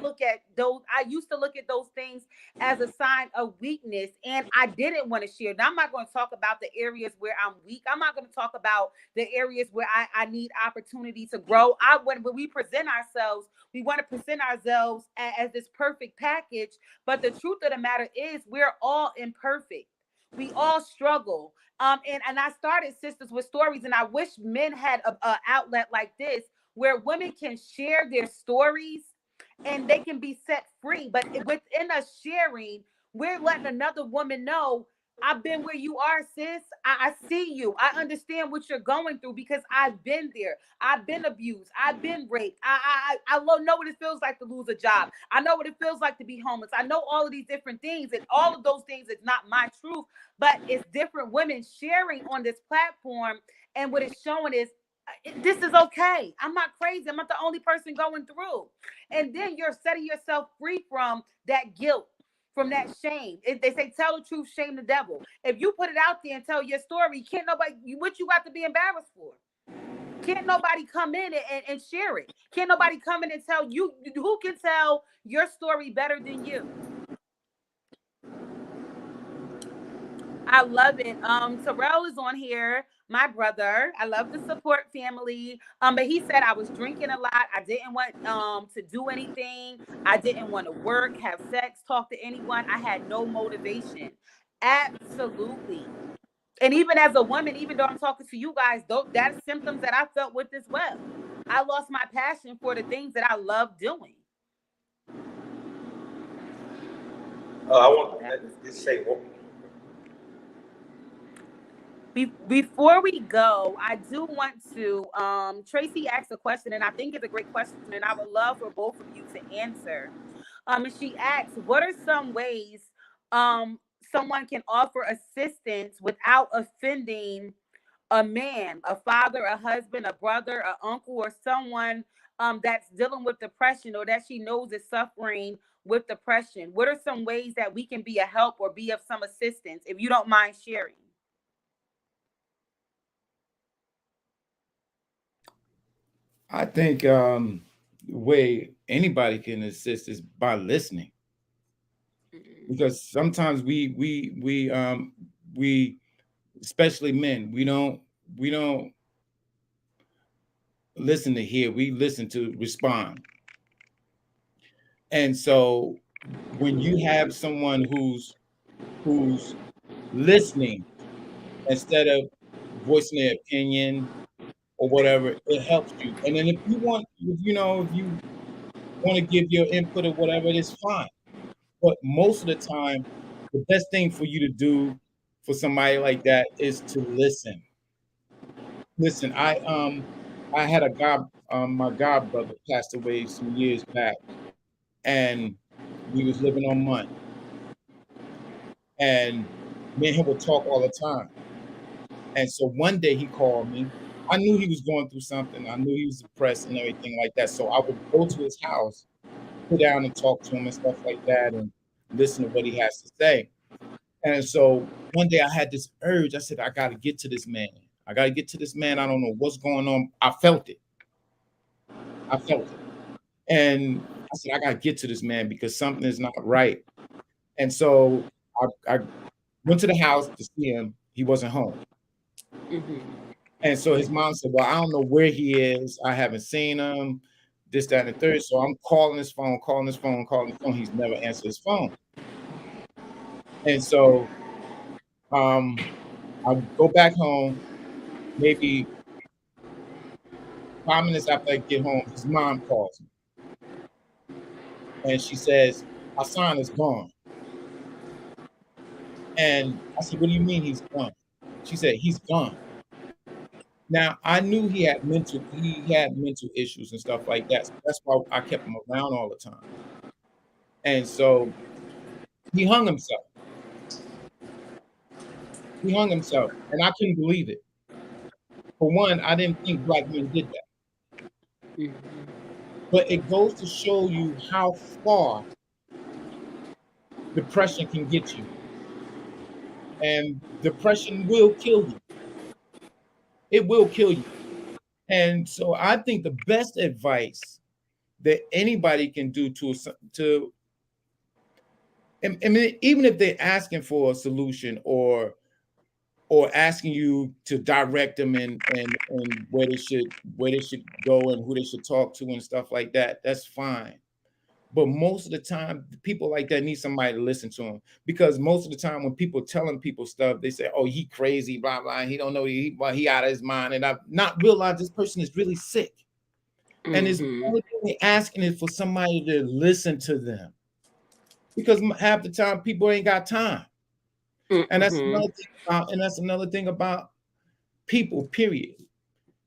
used to look at those things as a sign of weakness, and I didn't want to share. Now, I'm not going to talk about the areas where I'm weak. I'm not going to talk about the areas where I need opportunity to grow. When we present ourselves, we want to present ourselves as this perfect package, but the truth of the matter is we're all imperfect. We all struggle. And I started Sisters with Stories, and I wish men had a outlet like this where women can share their stories and they can be set free. But within us sharing, we're letting another woman know, I've been where you are, sis. I see you. I understand what you're going through because I've been there. I've been abused. I've been raped. I know what it feels like to lose a job. I know what it feels like to be homeless. I know all of these different things, and all of those things is not my truth, but it's different women sharing on this platform. And what it's showing is this is okay. I'm not crazy. I'm not the only person going through. And then you're setting yourself free from that guilt, from that shame. They say, tell the truth, shame the devil. If you put it out there and tell your story, can't nobody, what you got to be embarrassed for? Can't nobody come in and share it? Can't nobody come in and tell you? Who can tell your story better than you? I love it. Terrell is on here, my brother. I love the support family. But he said I was drinking a lot. I didn't want to do anything. I didn't want to work, have sex, talk to anyone. I had no motivation. Absolutely. And even as a woman, even though I'm talking to you guys, though, that's symptoms that I felt with as well. I lost my passion for the things that I love doing. I want to just say one. Before we go, I do want to Tracy asked a question, and I think it's a great question, and I would love for both of you to answer. And she asks, what are some ways someone can offer assistance without offending a man, a father, a husband, a brother, an uncle, or someone that's dealing with depression or that she knows is suffering with depression? What are some ways that we can be a help or be of some assistance, if you don't mind sharing? I think the way anybody can assist is by listening, because sometimes we especially men, we don't listen to hear, we listen to respond. And so when you have someone who's listening instead of voicing their opinion or whatever, it helps you. And then if you want to give your input or whatever, it is fine. But most of the time, the best thing for you to do for somebody like that is to listen. Listen, I had a god my god brother passed away some years back, and we was living on money. And me and him would talk all the time. And so one day he called me. I knew he was going through something. I knew he was depressed and everything like that. So I would go to his house, sit down and talk to him and stuff like that, and listen to what he has to say. And so one day I had this urge. I said, I got to get to this man. I got to get to this man. I don't know what's going on. I felt it. I felt it. And I said, I got to get to this man because something is not right. And so I went to the house to see him. He wasn't home. Mm-hmm. And so his mom said, well, I don't know where he is. I haven't seen him, this, that, and the third. So I'm calling his phone, calling his phone, calling his phone. He's never answered his phone. And so I go back home, maybe 5 minutes after I get home, his mom calls me. And she says, Hassan is gone. And I said, what do you mean he's gone? She said, he's gone. Now I knew he had mental issues and stuff like that. So that's why I kept him around all the time. And so he hung himself. He hung himself. And I couldn't believe it. For one, I didn't think black men did that. Mm-hmm. But it goes to show you how far depression can get you. And depression will kill you. It will kill you. And so I think the best advice that anybody can do to I mean, even if they're asking for a solution or asking you to direct them in where they should go and who they should talk to and stuff like that, that's fine. But most of the time, people like that need somebody to listen to them, because most of the time when people telling people stuff, they say, "Oh, he crazy, blah blah. He don't know he out of his mind," and I've not realized this person is really sick, and it's Mm-hmm. only thing they're asking is for somebody to listen to them, because half the time people ain't got time, and Mm-hmm. that's another thing about people. Period.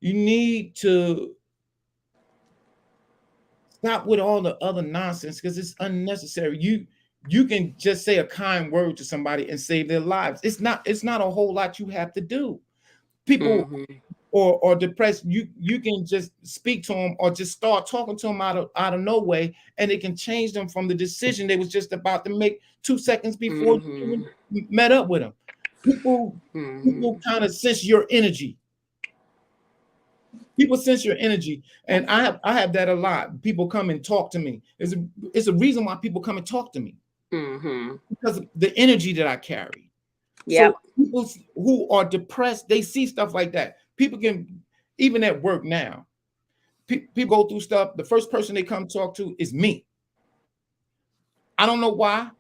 You need to stop with all the other nonsense because it's unnecessary. You can just say a kind word to somebody and save their lives. It's not a whole lot you have to do. People Mm-hmm. or depressed, you can just speak to them or just start talking to them out of nowhere, and it can change them from the decision they was just about to make 2 seconds before you Mm-hmm. even met up with them. People Mm-hmm. people kind of sense your energy. People sense your energy, and I have that a lot. People come and talk to me. It's a reason why people come and talk to me, Mm-hmm. because of the energy that I carry. So Yep. people who are depressed, they see stuff like that. People can, even at work now, people go through stuff. The first person they come talk to is me. I don't know why.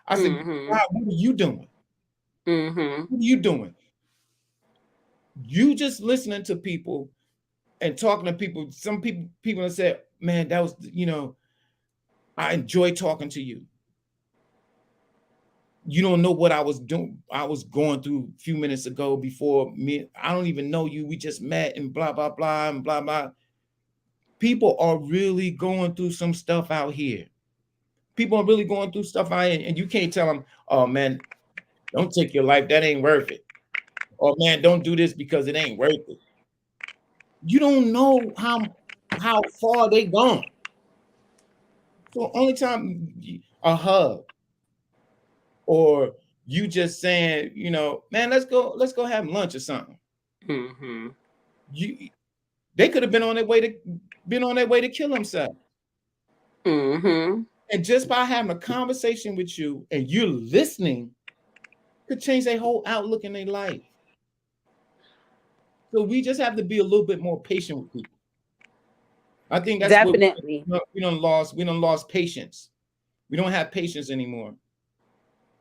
I said, Mm-hmm. God, what are you doing? Mm-hmm. What are you doing? You just listening to people and talking to people. Some people have said, man, that was, I enjoy talking to you. You don't know what I was doing. I was going through a few minutes ago before me. I don't even know you. We just met and blah, blah, blah, and blah, blah. People are really going through some stuff out here. People are really going through stuff out here, and you can't tell them, oh man, don't take your life. That ain't worth it. Or man, don't do this because it ain't worth it. You don't know how far they gone. So only time a hug or you just saying, man, let's go have lunch or something. Mm-hmm. You They could have been on their way to kill themselves. Mm-hmm. And just by having a conversation with you and you're listening could change their whole outlook in their life. So we just have to be a little bit more patient with people. I think that's what Definitely. we don't lost patience. We don't have patience anymore.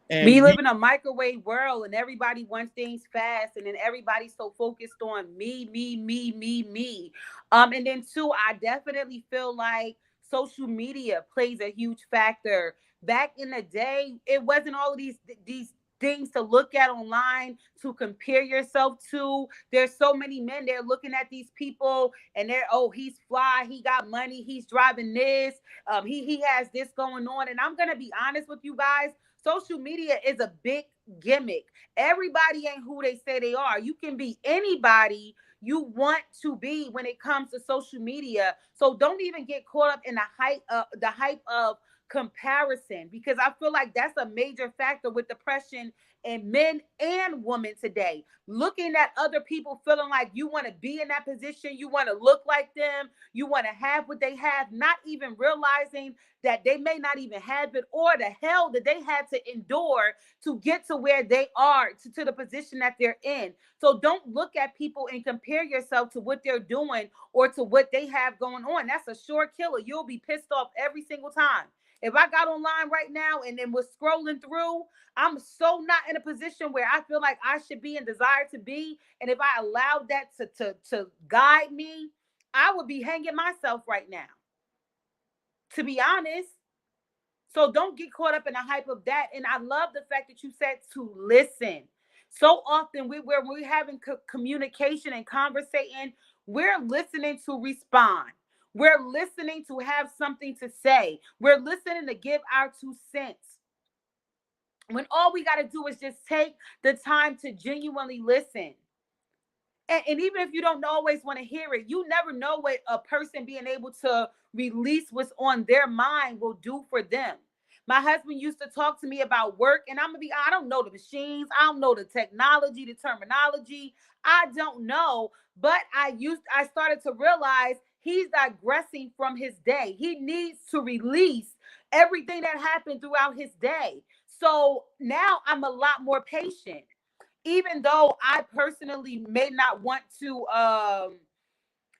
We And live we in a microwave world and everybody wants things fast, and then everybody's so focused on me, me, me, me, me. And then two, I definitely feel like social media plays a huge factor. Back in the day, it wasn't all of these things to look at online to compare yourself to. There's so many men, they're looking at these people and they're, oh, he's fly, he got money, he's driving this, he has this going on. And I'm gonna be honest with you guys, social media is a big gimmick. Everybody ain't who they say they are. You can be anybody you want to be when it comes to social media. So don't even get caught up in the hype of comparison, because I feel like that's a major factor with depression in men and women today. Looking at other people, feeling like you want to be in that position, you want to look like them, you want to have what they have, not even realizing that they may not even have it, or the hell that they had to endure to get to where they are, to the position that they're in. So don't look at people and compare yourself to what they're doing or to what they have going on. That's a short killer. You'll be pissed off every single time. If I got online right now and then was scrolling through, I'm so not in a position where I feel like I should be and desire to be. And if I allowed that to guide me, I would be hanging myself right now, to be honest. So don't get caught up in the hype of that. And I love the fact that you said to listen. So often when we're having communication and conversating, we're listening to respond. We're listening to have something to say. We're listening to give our 2 cents. When all we got to do is just take the time to genuinely listen. And even if you don't always want to hear it, you never know what a person being able to release what's on their mind will do for them. My husband used to talk to me about work, and I don't know the machines, I don't know the technology, the terminology, I don't know. But I started to realize he's digressing from his day. He needs to release everything that happened throughout his day. So now I'm a lot more patient. Even though I personally may not want to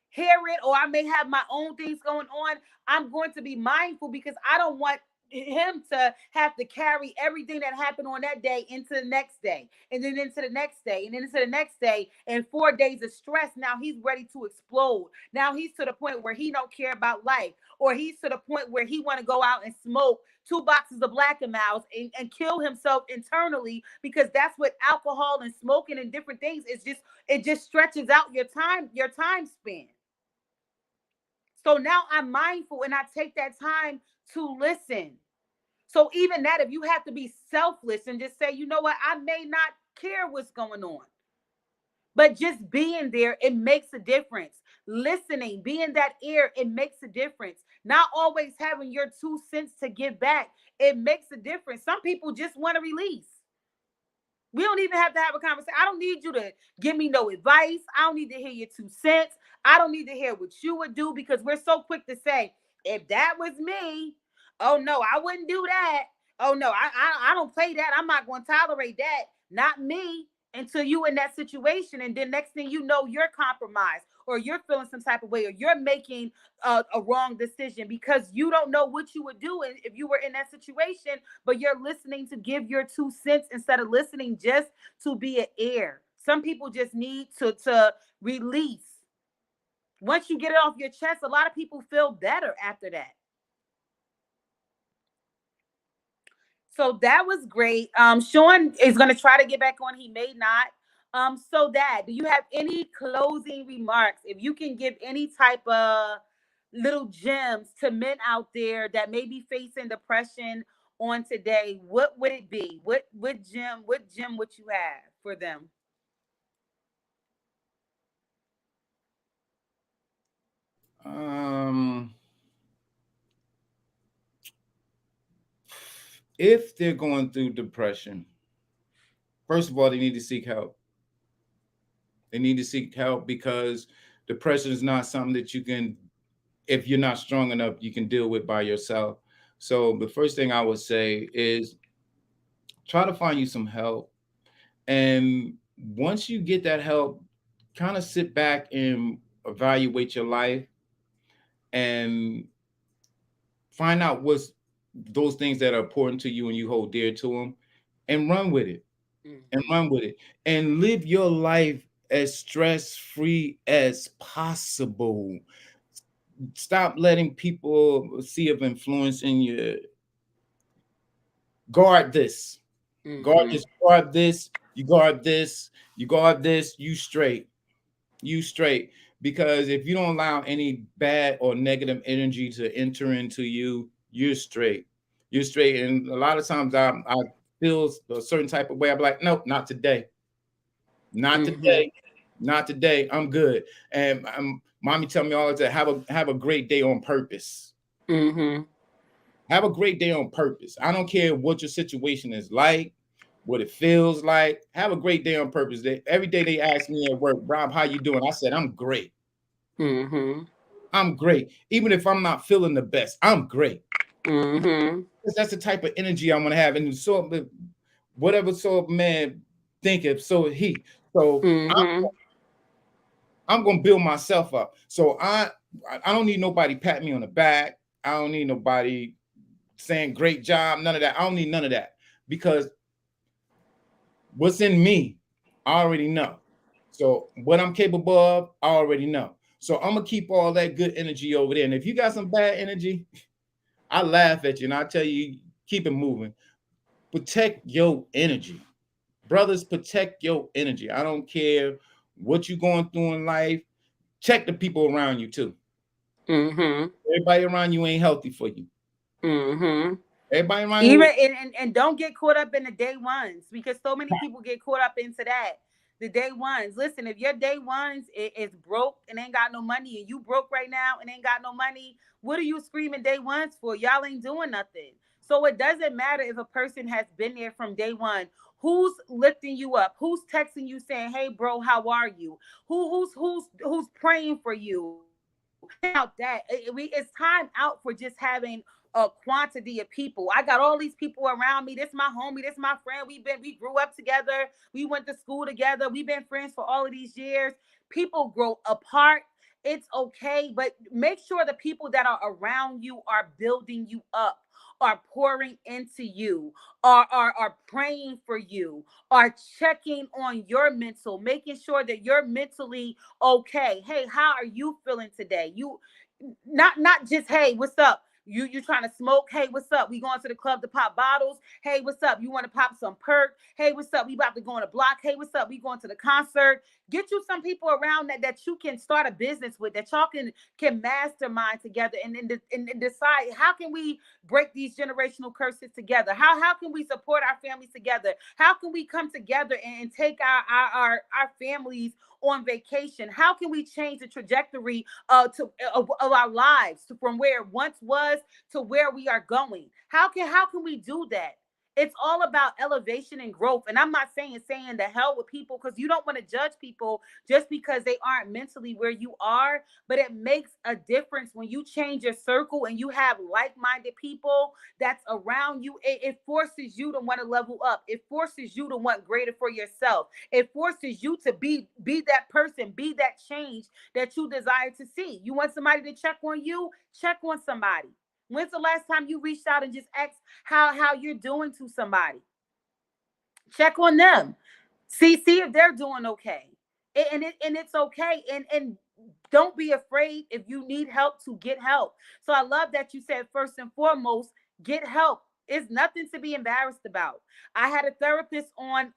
hear it, or I may have my own things going on, I'm going to be mindful because I don't want him to have to carry everything that happened on that day into the next day, and then into the next day, and then into the next day, and 4 days of stress. Now he's ready to explode. Now he's to the point where he don't care about life, or he's to the point where he want to go out and smoke 2 boxes of Black and Mouse and kill himself internally, because that's what alcohol and smoking and different things is. Just it just stretches out your time span. So now I'm mindful and I take that time to listen. So even that, if you have to be selfless and just say, you know what, I may not care what's going on, but just being there, it makes a difference. Listening, being that ear, it makes a difference. Not always having your 2 cents to give back, it makes a difference. Some people just want to release. We don't even have to have a conversation. I don't need you to give me no advice. I don't need to hear your 2 cents. I don't need to hear what you would do, because we're so quick to say, if that was me, oh no, I wouldn't do that. Oh no, I don't play that. I'm not going to tolerate that. Not me. Until you in that situation, and then next thing you know, you're compromised, or you're feeling some type of way, or you're making a wrong decision because you don't know what you would do if you were in that situation, but you're listening to give your 2 cents instead of listening just to be an ear. Some people just need to release. Once you get it off your chest, a lot of people feel better after that. So that was great. Sean is going to try to get back on. He may not. So Dad, do you have any closing remarks? If you can give any type of little gems to men out there that may be facing depression on today, what would it be? What gem would you have for them? Um, if they're going through depression, first of all, they need to seek help. They need to seek help because depression is not something that you can, if you're not strong enough, you can deal with by yourself. So the first thing I would say is try to find you some help. And once you get that help, kind of sit back and evaluate your life and find out what's those things that are important to you and you hold dear to them, and run with it, and Mm-hmm. run with it and live your life as stress free as possible. Stop letting people see of influence in you. Guard this, guard Mm-hmm. this, guard this, you guard this, you guard this, you straight, you straight. Because if you don't allow any bad or negative energy to enter into you, you're straight. You're straight. And a lot of times I feel a certain type of way. I'm like, nope, not today. Not Mm-hmm. today. Not today. I'm good. And mommy tell me all the time, have a great day on purpose. Mm-hmm. Have a great day on purpose. I don't care what your situation is like, what it feels like. Have a great day on purpose. Every day they ask me at work, Rob, how you doing? I said, I'm great. Mm-hmm. I'm great. Even if I'm not feeling the best, I'm great. Mm-hmm. Because that's the type of energy I want to have. And so whatever sort of man thinketh, so he. So Mm-hmm. I'm gonna build myself up. So I don't need nobody patting me on the back. I don't need nobody saying great job, none of that. I don't need none of that because what's in me, I already know. So what I'm capable of, I already know. So I'm gonna keep all that good energy over there. And if you got some bad energy, I laugh at you and I tell you, keep it moving. Protect your energy. Brothers, protect your energy. I don't care what you're going through in life. Check the people around you too. Mm-hmm. Everybody around you ain't healthy for you. Mm-hmm. Everybody around Even you, and don't get caught up in the day ones, because so many people get caught up into that. The day ones. Listen, if your day ones is broke and ain't got no money, and you broke right now and ain't got no money, what are you screaming day ones for? Y'all ain't doing nothing. So it doesn't matter if a person has been there from day one. Who's lifting you up? Who's texting you saying, "Hey, bro, how are you?" Who's praying for you? Out that it's time out for just having a quantity of people. I got all these people around me. This my homie. This my friend. We grew up together. We went to school together. We've been friends for all of these years. People grow apart. It's okay, but make sure the people that are around you are building you up, are pouring into you, are praying for you, are checking on your mental, making sure that you're mentally okay. Hey, how are you feeling today? You not just, hey, what's up? You trying to smoke? Hey, what's up? We going to the club to pop bottles? Hey, what's up? You want to pop some perk? Hey, what's up? We about to go on a block. Hey, what's up? We going to the concert. Get you some people around that you can start a business with, that y'all can mastermind together and decide, how can we break these generational curses together? How can we support our families together? How can we come together and take our families on vacation? How can we change the trajectory of our lives from where it once was to where we are going? How can we do that? It's all about elevation and growth. And I'm not saying the hell with people, because you don't want to judge people just because they aren't mentally where you are. But it makes a difference when you change your circle and you have like-minded people that's around you. It forces you to want to level up. It forces you to want greater for yourself. It forces you to be that person, be that change that you desire to see. You want somebody to check on you? Check on somebody. When's the last time you reached out and just asked how you're doing to somebody? Check on them. See if they're doing okay. And it's okay. And don't be afraid if you need help to get help. So I love that you said, first and foremost, get help. It's nothing to be embarrassed about. I had a therapist on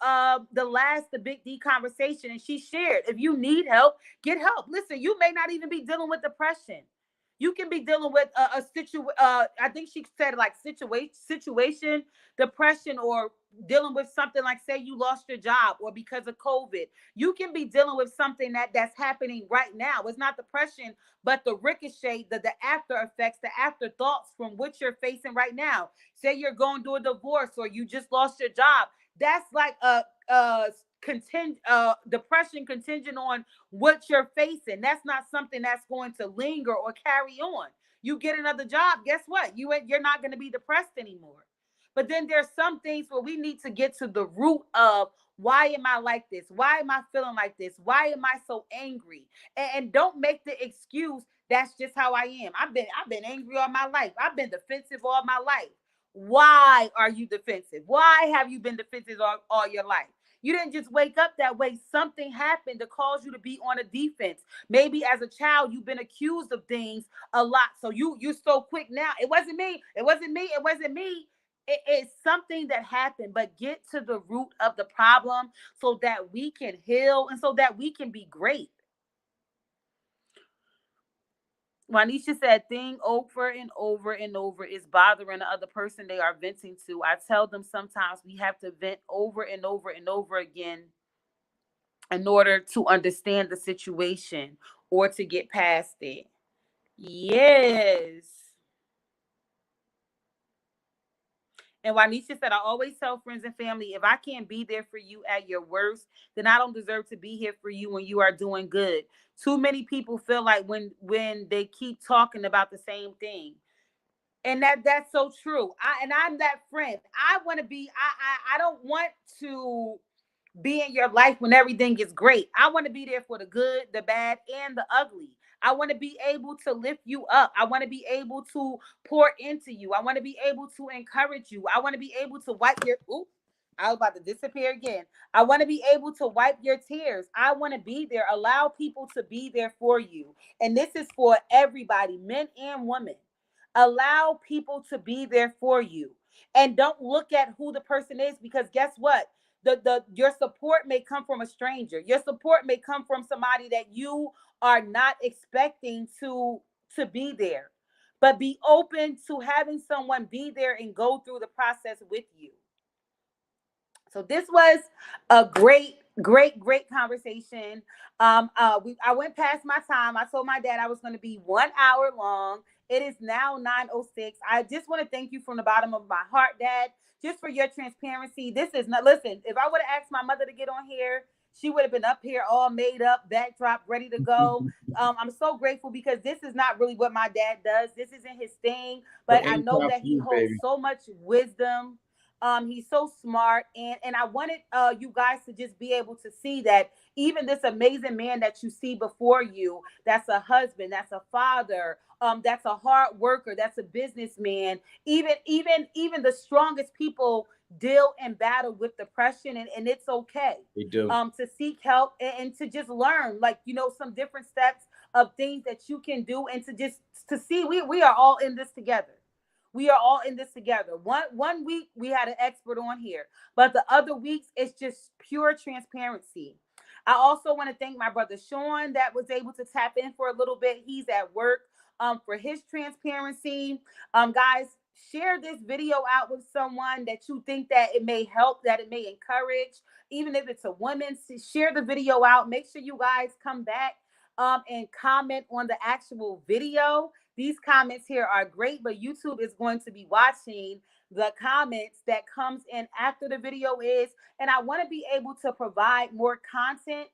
the Big D conversation, and she shared, if you need help, get help. Listen, you may not even be dealing with depression. You can be dealing with I think she said, like, situation depression, or dealing with something like, say you lost your job, or because of COVID. You can be dealing with something that's happening right now. It's not depression, but the ricochet, the after effects, the afterthoughts from what you're facing right now. Say you're going through a divorce, or you just lost your job. That's like a depression contingent on what you're facing. That's not something that's going to linger or carry on. You get another job, guess what? You're not going to be depressed anymore. But then there's some things where we need to get to the root of, why am I like this? Why am I feeling like this? Why am I so angry? And don't make the excuse, that's just how I am. I've been angry all my life. I've been defensive all my life. Why are you defensive? Why have you been defensive all your life? You didn't just wake up that way. Something happened to cause you to be on a defense. Maybe as a child, you've been accused of things a lot. So you're so quick now. It wasn't me. It wasn't me. It wasn't me. It's something that happened. But get to the root of the problem so that we can heal and so that we can be great. Juanisha said, thing over and over and over is bothering the other person they are venting to. I tell them sometimes we have to vent over and over and over again in order to understand the situation or to get past it. Yes. And Juanisha said, I always tell friends and family, if I can't be there for you at your worst, then I don't deserve to be here for you when you are doing good. Too many people feel like when they keep talking about the same thing. And that's so true. I'm that friend. I want to be, I don't want to be in your life when everything is great. I want to be there for the good, the bad, and the ugly. I want to be able to lift you up. I want to be able to pour into you. I want to be able to encourage you. I want to be able to wipe your I was about to disappear again. I want to be able to wipe your tears. I want to be there. Allow people to be there for you. And this is for everybody, men and women. Allow people to be there for you. And don't look at who the person is, because guess what? Your support may come from a stranger. Your support may come from somebody that you are not expecting to be there. But be open to having someone be there and go through the process with you. So this was a great conversation. I went past my time. I told my dad I was going to be 1 hour long, It is now 9:06. I just want to thank you from the bottom of my heart, Dad, just for your transparency. This is not, listen, if I would have asked my mother to get on here, she would have been up here all made up, backdrop, ready to go. I'm so grateful because this is not really what my dad does. This isn't his thing, But but I know anytime that for he you, holds baby. so much wisdom. He's so smart, and I wanted you guys to just be able to see that even this amazing man that you see before you, that's a husband, that's a father, that's a hard worker, that's a businessman. Even the strongest people deal and battle with depression, and it's okay They do. to seek help, and to just learn, like, some different steps of things that you can do, and to just to see we are all in this together. We are all in this together. One week we had an expert on here, but the other weeks it's just pure transparency. I also want to thank my brother Sean that was able to tap in for a little bit. He's at work, for his transparency. Guys, share this video out with someone that you think that it may help, that it may encourage, even if it's a woman. Share the video out. Make sure you guys come back and comment on the actual video. These comments here are great, but YouTube is going to be watching the comments that comes in after the video is, and I want to be able to provide more content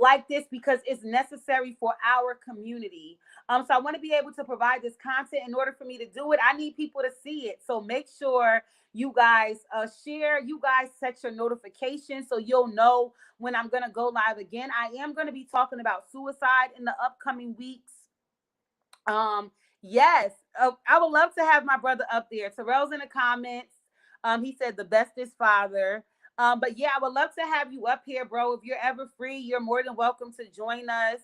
like this because it's necessary for our community. So I want to be able to provide this content. In order for me to do it, I need people to see it. So make sure you guys share, you guys set your notifications so you'll know when I'm going to go live again. I am going to be talking about suicide in the upcoming weeks. Um, yes, I would love to have my brother up there. Terrell's in the comments. He said the bestest father. But yeah, I would love to have you up here, bro. If you're ever free, you're more than welcome to join us.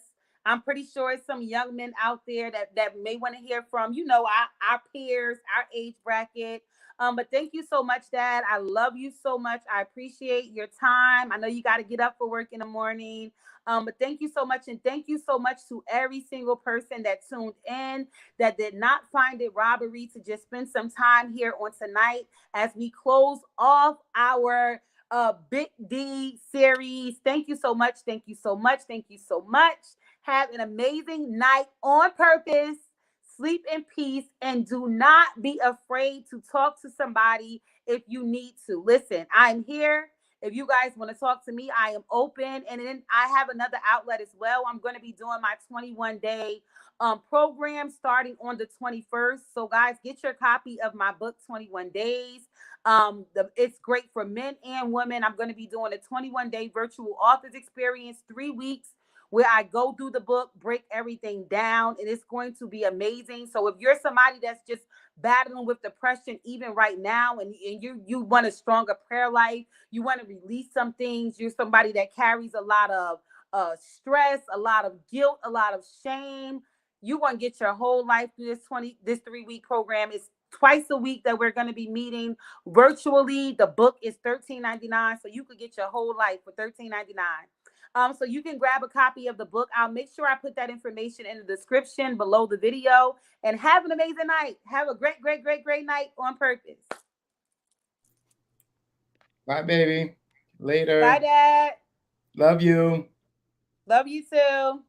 I'm pretty sure it's some young men out there that may want to hear from, our peers, our age bracket. But thank you so much, Dad. I love you so much. I appreciate your time. I know you got to get up for work in the morning. But thank you so much. And thank you so much to every single person that tuned in, that did not find it robbery to just spend some time here on tonight as we close off our Big D series. Thank you so much. Thank you so much. Thank you so much. Have an amazing night on purpose. Sleep in peace, and do not be afraid to talk to somebody if you need to. Listen, I'm here. If you guys want to talk to me, I am open. And then I have another outlet as well. I'm going to be doing my 21-day program starting on the 21st. So guys, get your copy of my book, 21 Days. It's great for men and women. I'm going to be doing a 21-day virtual authors experience, 3 weeks, where I go through the book, break everything down, and it's going to be amazing. So if you're somebody that's just battling with depression even right now, and you want a stronger prayer life, you want to release some things, you're somebody that carries a lot of stress, a lot of guilt, a lot of shame, you want to get your whole life through this 3-week program. It's twice a week that we're going to be meeting virtually. The book is $13.99, so you could get your whole life for $13.99. So you can grab a copy of the book. I'll make sure I put that information in the description below the video. And have an amazing night. Have a great, great, great, great night on purpose. Bye, baby. Later. Bye, Dad. Love you. Love you too.